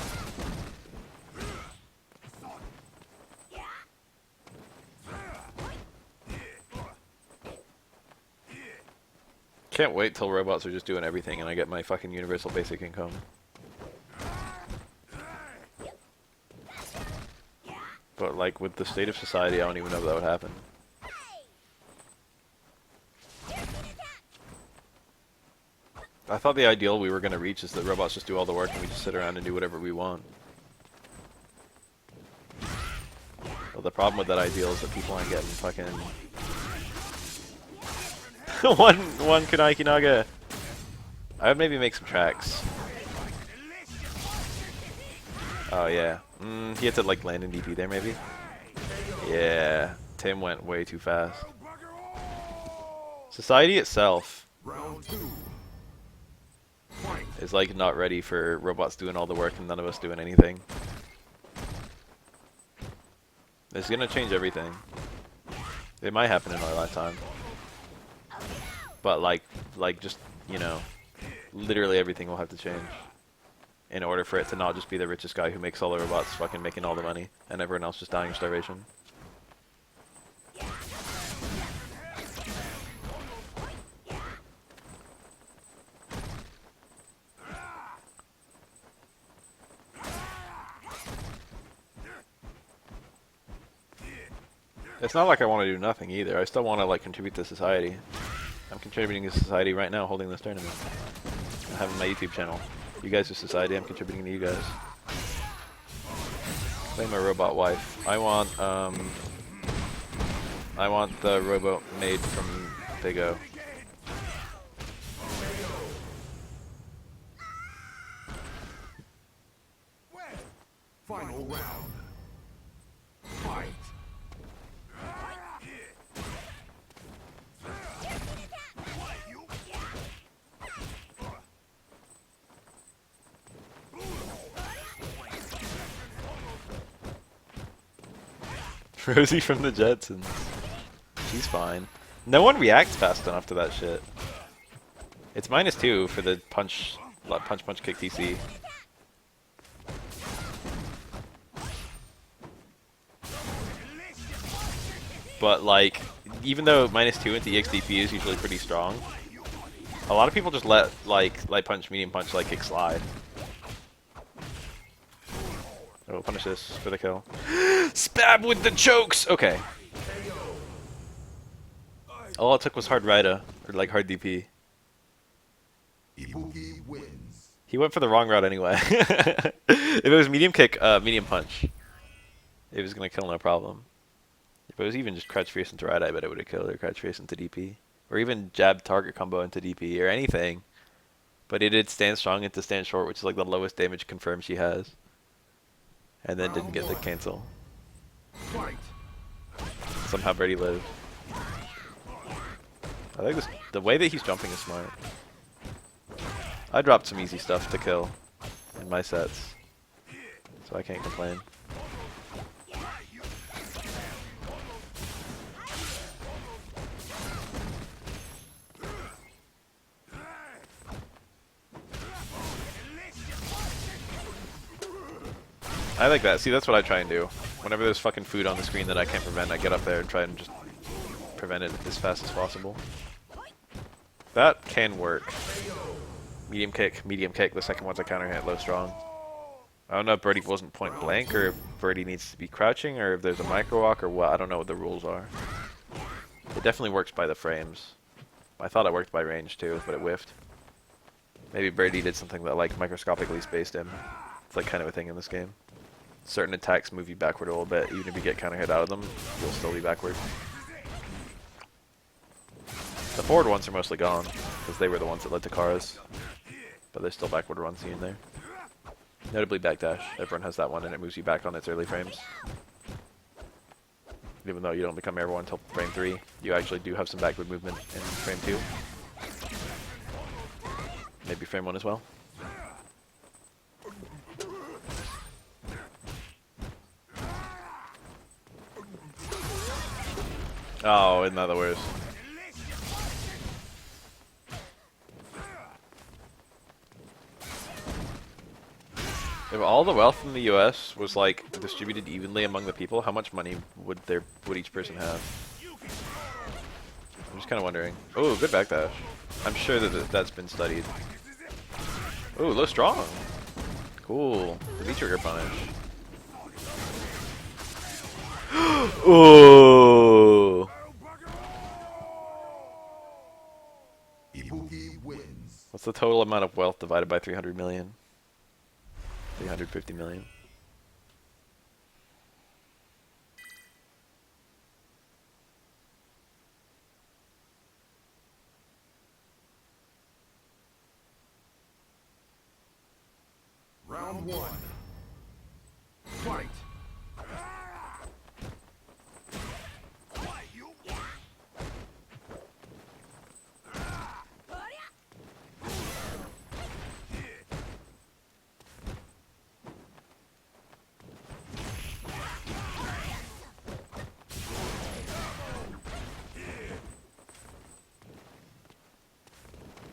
Can't wait till robots are just doing everything and I get my fucking universal basic income. But like with the state of society, I don't even know if that would happen. I thought the ideal we were going to reach is that robots just do all the work and we just sit around and do whatever we want. Well, the problem with that ideal is that people aren't getting fucking... one Kunai Kinaga! I would maybe make some tracks. Oh yeah. He had to like land in DP there maybe? Yeah. Tim went way too fast. Society itself is like not ready for robots doing all the work and none of us doing anything. It's gonna change everything. It might happen in our lifetime. But like just, you know, literally everything will have to change. In order for it to not just be the richest guy who makes all the robots fucking making all the money and everyone else just dying of starvation. It's not like I want to do nothing either. I still want to like contribute to society. I'm contributing to society right now holding this tournament. I'm having my YouTube channel. You guys are society, I'm contributing to you guys. Play my robot wife. I want the robot made from Big O. Final round. Fight. Rosie from the Jetsons. She's fine. No one reacts fast enough to that shit. It's -2 for the punch kick TC. But like, even though -2 into EXDP is usually pretty strong, a lot of people just let like light punch, medium punch, like kick slide. Oh, punish this for the kill. Spab with the chokes! Okay. All it took was hard Raida, or like hard DP. Ibuki wins. He went for the wrong route anyway. If it was medium kick, medium punch, it was gonna kill no problem. If it was even just crouch fierce into Raida, I bet it would have killed, or crouch fierce into DP. Or even jab target combo into DP, or anything. But it did stand strong into stand short, which is like the lowest damage confirmed she has. And then didn't get the cancel. Fight. Somehow Birdie lived. I think the way that he's jumping is smart. I dropped some easy stuff to kill in my sets, so I can't complain. I like that. See, that's what I try and do. Whenever there's fucking food on the screen that I can't prevent, I get up there and try and just prevent it as fast as possible. That can work. Medium kick, the second one's a counter hit, low strong. I don't know if Birdie wasn't point blank, or if Birdie needs to be crouching, or if there's a micro walk, or what. I don't know what the rules are. It definitely works by the frames. I thought it worked by range too, but it whiffed. Maybe Birdie did something that like microscopically spaced him. It's like kind of a thing in this game. Certain attacks move you backward a little bit. Even if you get counter hit out of them, you'll still be backward. The forward ones are mostly gone, because they were the ones that led to Kara's. But there's still backward runs in there. Notably backdash. Everyone has that one and it moves you back on its early frames. Even though you don't become airborne until frame 3, you actually do have some backward movement in frame 2. Maybe frame 1 as well. Oh, isn't that the worst? If all the wealth in the US was like distributed evenly among the people, how much money would each person have? I'm just kind of wondering. Oh, good backdash. I'm sure that that's been studied. Oh, low strong. Cool. The V-trigger punish. Oh. Ibuki wins. What's the total amount of wealth divided by 300 million? 350 million. Round 1. Fight.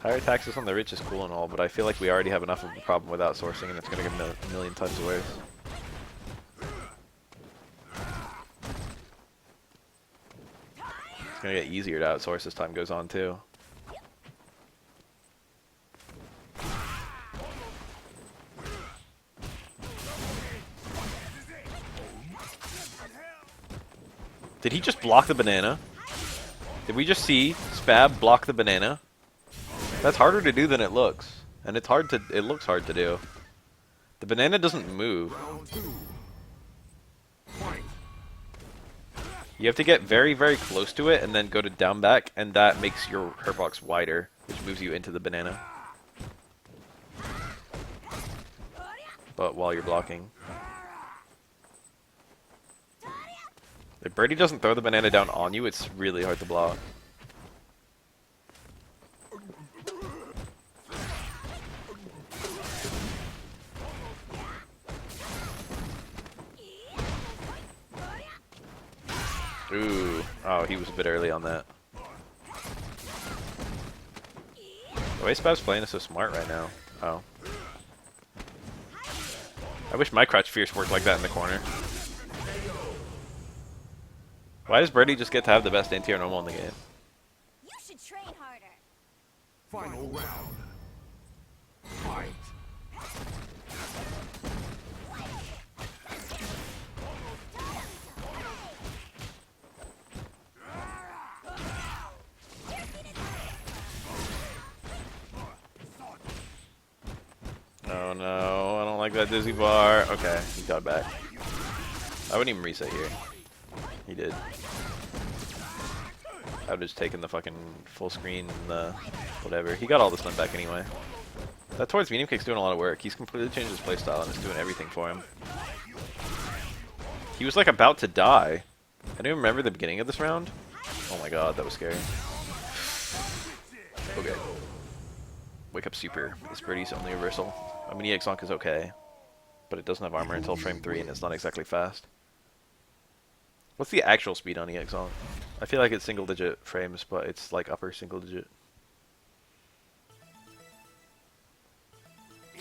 Higher taxes on the rich is cool and all, but I feel like we already have enough of a problem with outsourcing, and it's going to get a million times worse. It's going to get easier to outsource as time goes on, too. Did he just block the banana? Did we just see Spab block the banana? That's harder to do than it looks. And it looks hard to do. The banana doesn't move. Round 2. Fight. You have to get very, very close to it and then go to down back, and that makes your hurtbox wider, which moves you into the banana. But while you're blocking. If Birdie doesn't throw the banana down on you, it's really hard to block. Ooh. Oh, he was a bit early on that. The way Spab's playing is so smart right now. Oh. I wish my Crouch Fierce worked like that in the corner. Why does Birdie just get to have the best anti-air normal in the game? You should train harder. Final round. Fight. Oh no, I don't like that dizzy bar. Okay, he got back. I wouldn't even reset here. He did. I would have just taken the fucking full screen and the whatever. He got all the stun back anyway. That towards medium kick's doing a lot of work. He's completely changed his playstyle and it's doing everything for him. He was like about to die. I don't remember the beginning of this round. Oh my god, that was scary. Okay. Wake up super. This Birdie's only reversal. I mean, EX Zonk is okay, but it doesn't have armor until frame 3 and it's not exactly fast. What's the actual speed on EX Zonk? I feel like it's single digit frames, but it's like upper single digit.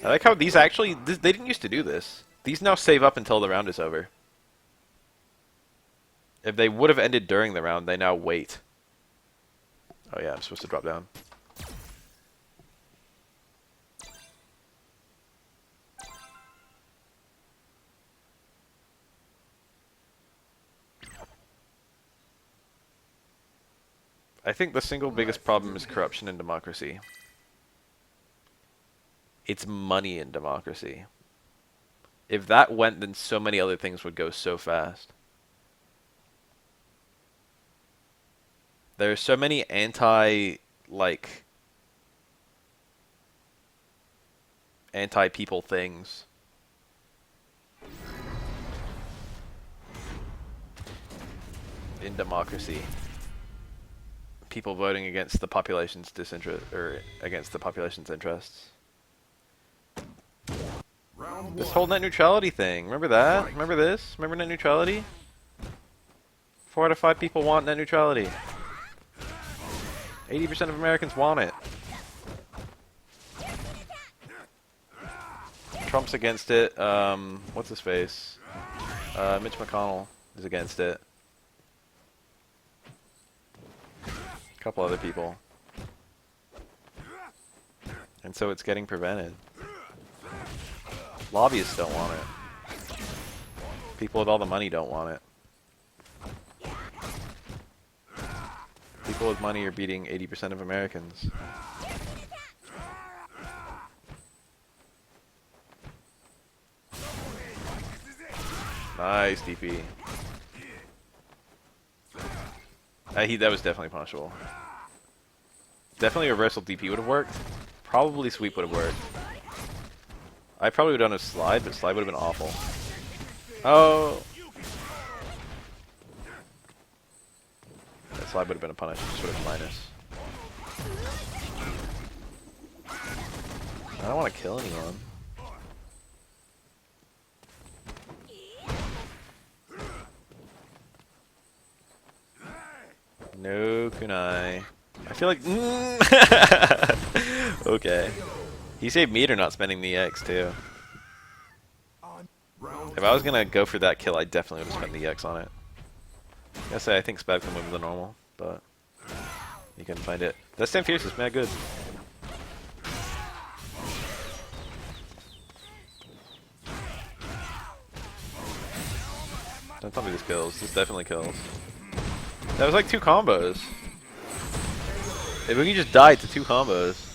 I like how these actually, they didn't used to do this. These now save up until the round is over. If they would have ended during the round, they now wait. Oh yeah, I'm supposed to drop down. I think the single biggest problem is corruption in democracy. It's money in democracy. If that went, then so many other things would go so fast. There's so many like anti-people things. In democracy. People voting against the population's disinterest, or against the population's interests. This whole net neutrality thing. Remember that? Remember this? Remember net neutrality? 4 out of 5 people want net neutrality. 80% of Americans want it. Trump's against it. What's his face? Mitch McConnell is against it. A couple other people. And so it's getting prevented. Lobbyists don't want it. People with all the money don't want it. People with money are beating 80% of Americans. Nice DP. That was definitely punishable. Definitely reversal DP would have worked. Probably sweep would have worked. I probably would have done a slide, but slide would have been awful. Oh! That slide would have been a punish. Just would have been minus. I don't want to kill anyone. No kunai. I feel like... Okay. He saved meter not spending the EX too. If I was gonna go for that kill, I definitely would have spent the EX on it. I gotta say, I think Spab can win with the normal, but you can find it. That Stand Fierce is mad good. Don't tell me this kills. This definitely kills. That was like 2 combos. If we just died to 2 combos.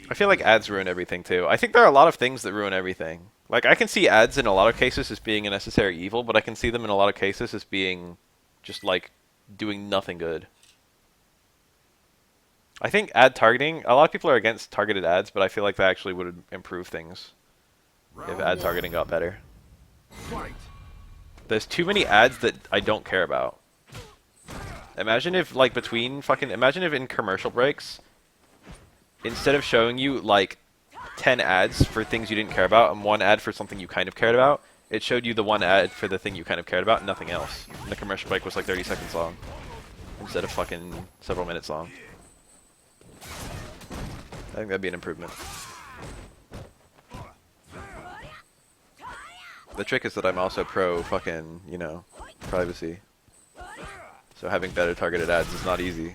I feel like ads ruin everything too. I think there are a lot of things that ruin everything. Like, I can see ads in a lot of cases as being a necessary evil, but I can see them in a lot of cases as being just like doing nothing good. I think ad targeting, a lot of people are against targeted ads, but I feel like that actually would improve things if ad targeting got better. There's too many ads that I don't care about. Imagine if, like, imagine if in commercial breaks, instead of showing you, like, 10 ads for things you didn't care about and 1 ad for something you kind of cared about, it showed you the 1 ad for the thing you kind of cared about and nothing else. And the commercial break was like 30 seconds long instead of fucking several minutes long. I think that'd be an improvement. The trick is that I'm also pro fucking, you know, privacy. So having better targeted ads is not easy.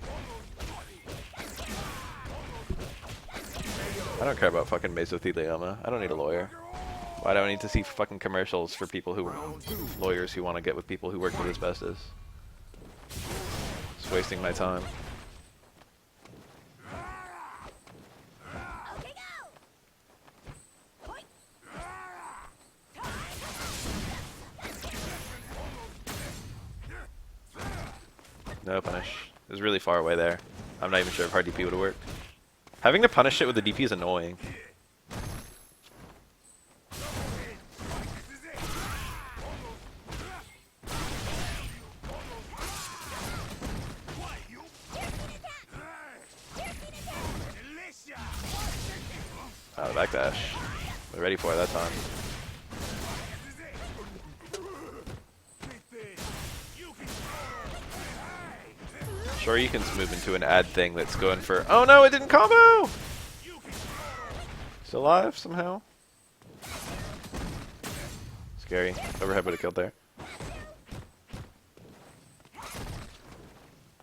I don't care about fucking mesothelioma. I don't need a lawyer. Why do I need to see fucking commercials for people who, lawyers who want to get with people who work with asbestos? Just wasting my time. No punish. It was really far away there. I'm not even sure if hard DP would have worked. Having to punish it with the DP is annoying. Oh, the backdash. We're ready for it that time. Sure, you can move into an ad thing that's going for... Oh no, it didn't combo! Still alive somehow. Scary. Overhead would have killed there.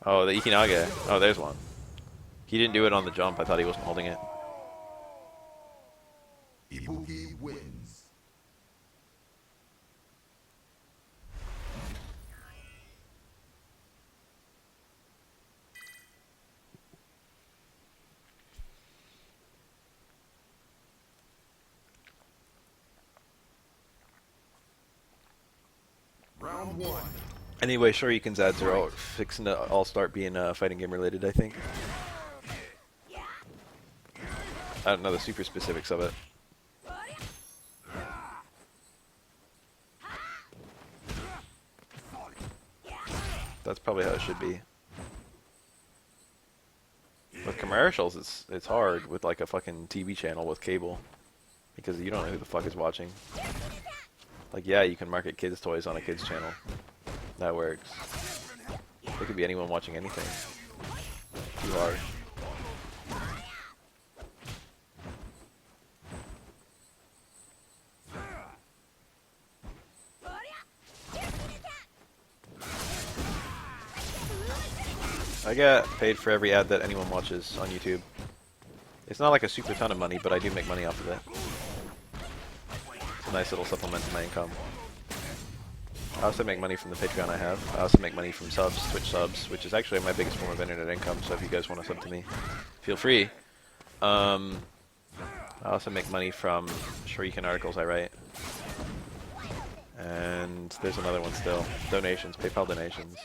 Oh, the Ikinage. Oh, there's one. He didn't do it on the jump. I thought he wasn't holding it. Ibuki wins. Round one. Anyway, Shoryuken's ads are all fixing to all start being fighting game related, I think. I don't know the super specifics of it. That's probably how it should be. With commercials, it's hard with like a fucking TV channel with cable, because you don't know who the fuck is watching. Like, yeah, you can market kids' toys on a kids' channel. That works. It could be anyone watching anything. Too hard. I get paid for every ad that anyone watches on YouTube. It's not like a super ton of money, but I do make money off of it. It's a nice little supplement to my income. I also make money from the Patreon I have. I also make money from subs, Twitch subs, which is actually my biggest form of internet income, so if you guys want to sub to me, feel free. I also make money from Shoryuken articles I write. And there's another one still. Donations, PayPal donations.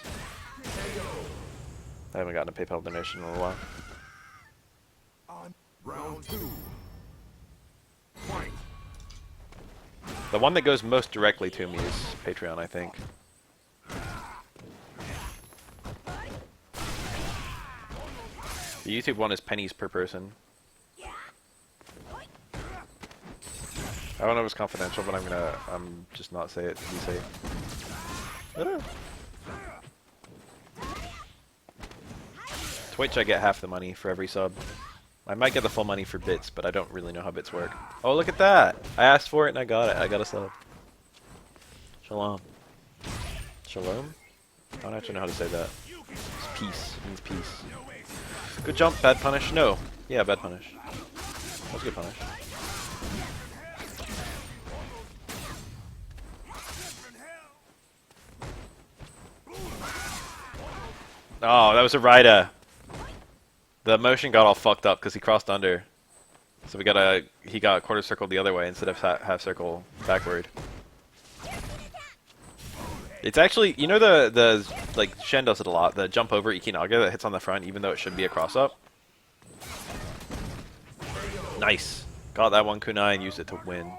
I haven't gotten a PayPal donation in a while. On round two. Fight. The one that goes most directly to me is Patreon, I think. The YouTube one is pennies per person. I don't know if it's confidential, but I'm just not say it to be safe. Twitch, I get half the money for every sub. I might get the full money for bits, but I don't really know how bits work. Oh, look at that! I asked for it and I got it. I got a sub. Shalom. Shalom? I don't actually know how to say that. It's peace. It means peace. Good jump, bad punish. No. Yeah, bad punish. That was a good punish. Oh, that was a Rida. The motion got all fucked up because he crossed under. So he got quarter circled the other way instead of half circle backward. It's actually, you know the like Shen does it a lot, the jump over Ikinaga that hits on the front even though it should be a cross up. Nice. Got that one kunai and used it to win.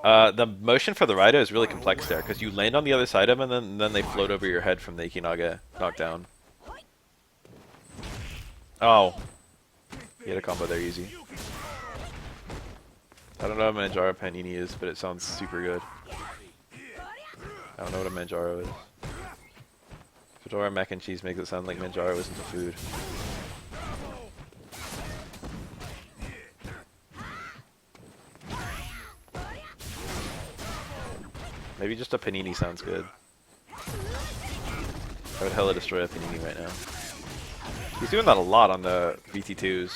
The motion for the Rida is really complex there because you land on the other side of them and then they float over your head from the Ikinaga knockdown. Oh. He had a combo there easy. I don't know what a Manjaro Panini is, but it sounds super good. I don't know what a Manjaro is. Fedora mac and cheese makes it sound like Manjaro isn't a food. Maybe just a panini sounds good. I would hella destroy a panini right now. He's doing that a lot on the VT2s.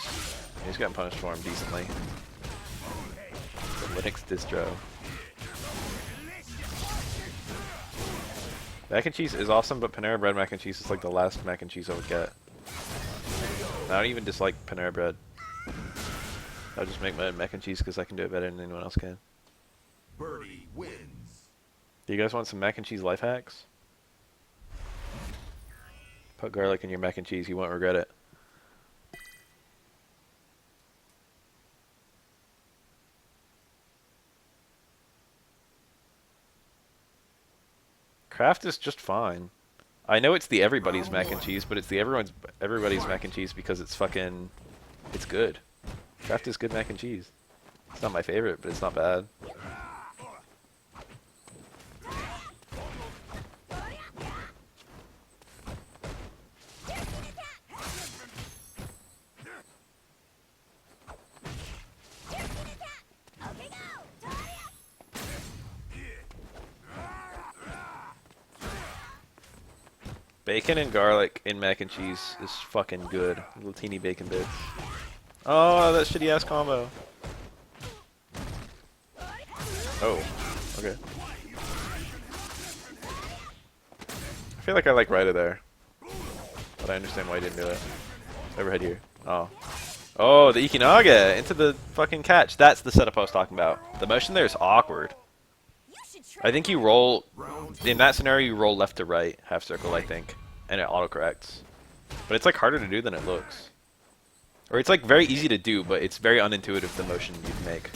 He's getting punished for him decently. The Linux distro. Mac and cheese is awesome, but Panera Bread mac and cheese is like the last mac and cheese I would get. I don't even dislike Panera Bread. I'll just make my mac and cheese because I can do it better than anyone else can. Birdie wins. Do you guys want some mac and cheese life hacks? Put garlic in your mac and cheese, you won't regret it. Kraft is just fine. I know it's the everybody's mac and cheese, but it's the everybody's mac and cheese because it's good. Kraft is good mac and cheese. It's not my favorite, but it's not bad. Bacon and garlic in mac and cheese is fucking good. Little teeny bacon bits. Oh, that shitty ass combo. Oh, okay. I feel like I like Rida there. But I understand why he didn't do it. Overhead here. Oh. Oh, the Ikinaga into the fucking catch. That's the setup I was talking about. The motion there is awkward. I think you roll in that scenario, you roll left to right, half circle, I think, and it autocorrects. But it's like harder to do than it looks. Or it's like very easy to do, but it's very unintuitive the motion you'd make.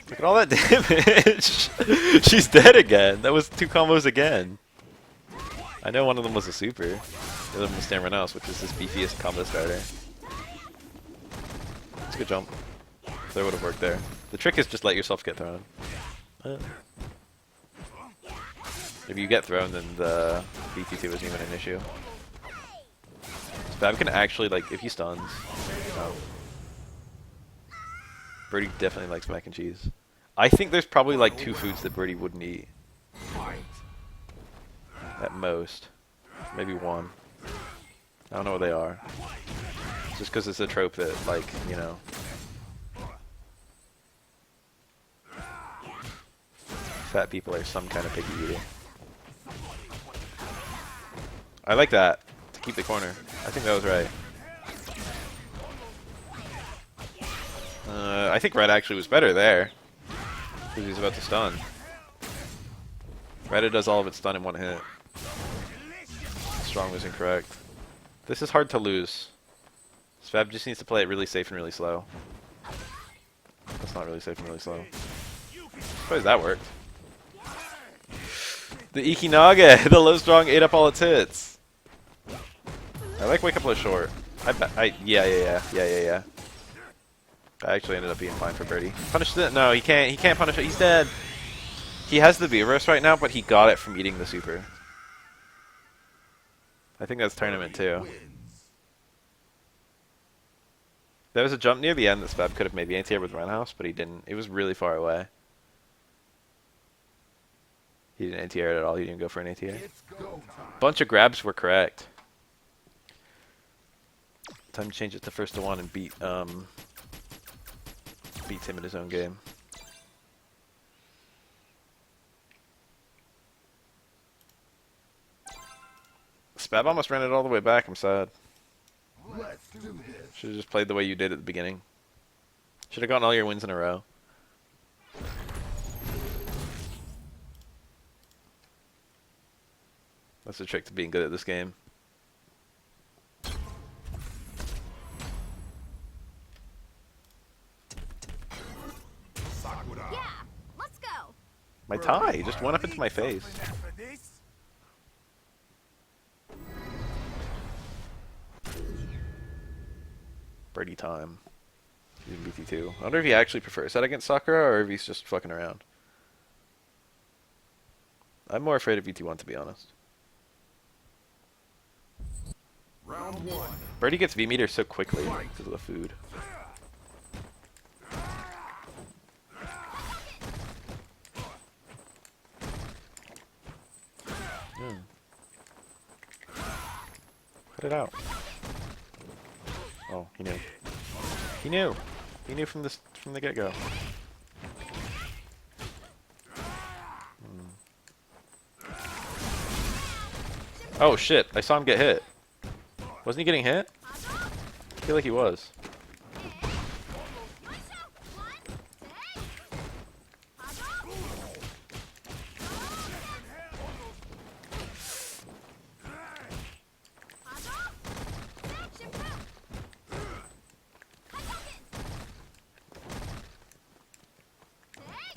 Look at all that damage! She's dead again! That was 2 combos again. I know one of them was a super. The other one was Stamrenos, which is this beefiest combo starter. It's a good jump. That would have worked there. The trick is just let yourself get thrown. If you get thrown, then the BT2 isn't even an issue. Spab can actually, like, if he stuns. No. Birdie definitely likes mac and cheese. I think there's probably like 2 foods that Birdie wouldn't eat. At most. Maybe 1. I don't know what they are. Just because it's a trope that, like, you know. Fat people are some kind of picky eater. I like that. To keep the corner. I think that was right. I think Red actually was better there. Because he was about to stun. Red does all of its stun in 1 hit. Strong was incorrect. This is hard to lose. Svab just needs to play it really safe and really slow. That's not really safe and really slow. Suppose that worked. The Ikinaga! The low strong ate up all its hits. I like wake up low short. Yeah. That actually ended up being fine for Birdie. Punished it? No, he can't punish it. He's dead. He has the V-Verse right now, but he got it from eating the super. I think that's tournament too. There was a jump near the end that Spab could have maybe anti-aired with Roundhouse, but he didn't. It was really far away. He didn't anti-air it at all. He didn't go for an anti-air. Bunch of grabs were correct. Time to change it to first to 1 and beats him in his own game. Spab almost ran it all the way back. I'm sad. Should have just played the way you did at the beginning. Should have gotten all your wins in a row. That's the trick to being good at this game. Yeah, let's go. My tie just went up into my face. Birdie time. Even BT2. I wonder if he actually prefers that against Sakura or if he's just fucking around. I'm more afraid of BT1 to be honest. Round 1. Birdie gets V-meter so quickly because of the food. Cut it out. Oh, he knew. He knew. He knew from the get-go. Oh shit! I saw him get hit. Wasn't he getting hit? I feel like he was.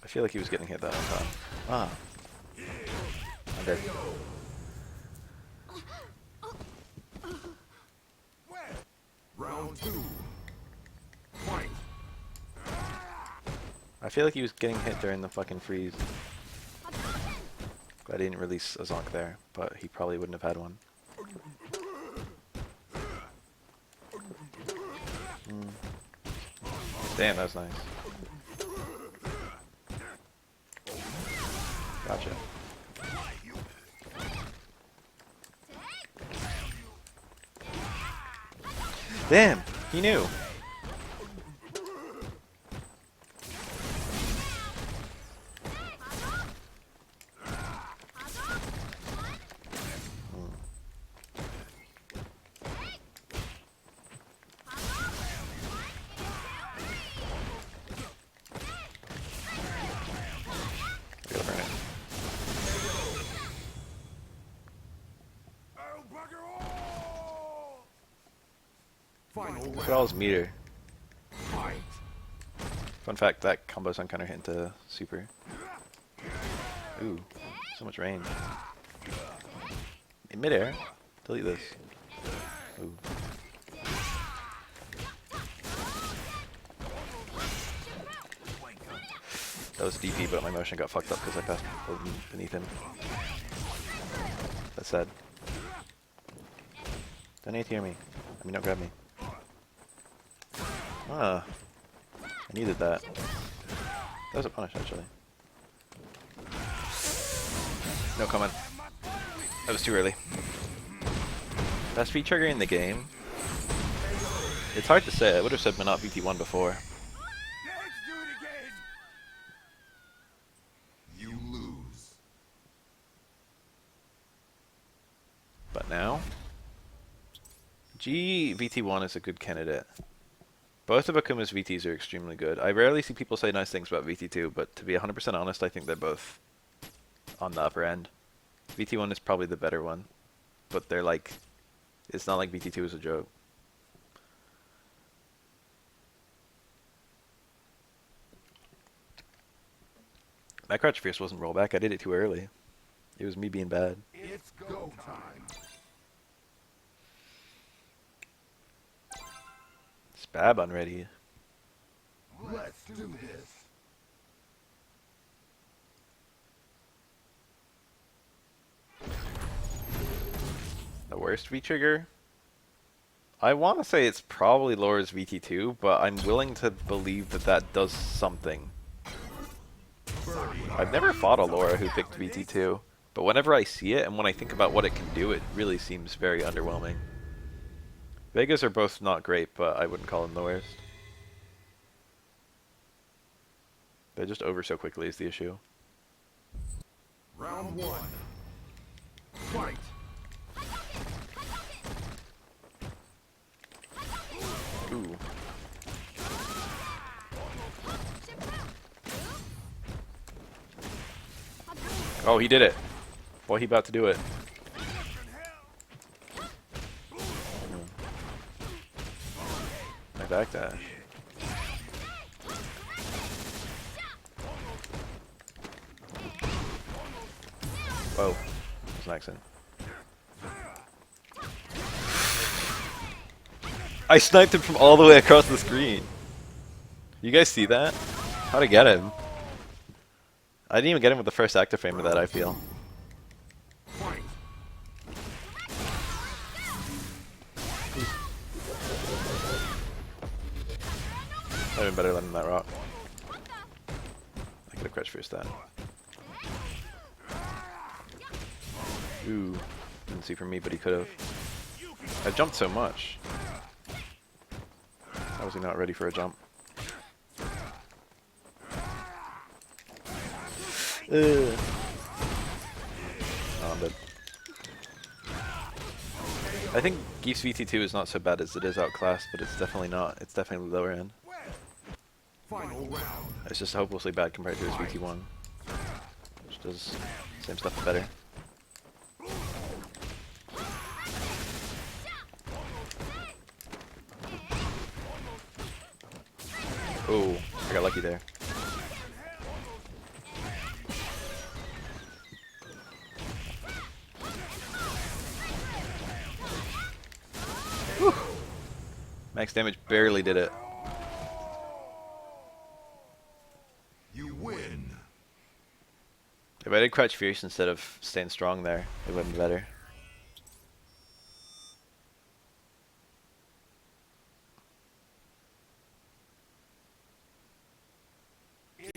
I feel like he was getting hit that one time. Ah. I'm dead. Round 2. Fight. I feel like he was getting hit during the fucking freeze. Glad he didn't release a Zonk there, but he probably wouldn't have had one. Damn, that was nice. Gotcha. Damn, he knew. Final Look at all his meter. fight. Fun fact, that combos on counter hit into super. Ooh, so much range. In midair, delete this. Ooh. That was DP, but my motion got fucked up because I passed beneath him. That's sad. Don't ATR me. I mean, don't grab me. Ah. I needed that. That was a punish, actually. No comment. That was too early. Best V trigger in the game? It's hard to say. I would have said Monot VT1 before. Let's do it again. You lose. But now? G VT1 is a good candidate. Both of Akuma's VTs are extremely good. I rarely see people say nice things about VT2, but to be 100% honest, I think they're both on the upper end. VT1 is probably the better one, but they're like, it's not like VT2 is a joke. That Crouch Fierce wasn't rollback, I did it too early. It was me being bad. It's go time. Spab unready. Let's do this. The worst V-trigger? I want to say it's probably Laura's VT2, but I'm willing to believe that that does something. I've never fought a Laura who picked VT2, but whenever I see it and when I think about what it can do, it really seems very underwhelming. Vegas are both not great, but I wouldn't call them the worst. They're just over so quickly is the issue. Round one. Fight. Ooh. Oh, he did it. Boy, he about to do it. My backdash. Whoa. That was an accident. I sniped him from all the way across the screen. You guys see that? How'd I get him? I didn't even get him with the first active frame of that, I feel. Fight. I'd have been better than that rock. I could have crouched first that. Ooh. Didn't see from me, but he could have. I jumped so much. How was he not ready for a jump? Oh, I'm dead. I think Geef's VT2 is not so bad as it is outclassed, but it's definitely not. It's definitely lower end. Final round. It's just hopelessly bad compared to his VT1, which does the same stuff but better. Oh, I got lucky there. Whew. Max damage barely did it. You win. If I did Crouch Fierce instead of staying strong there, it would have been better.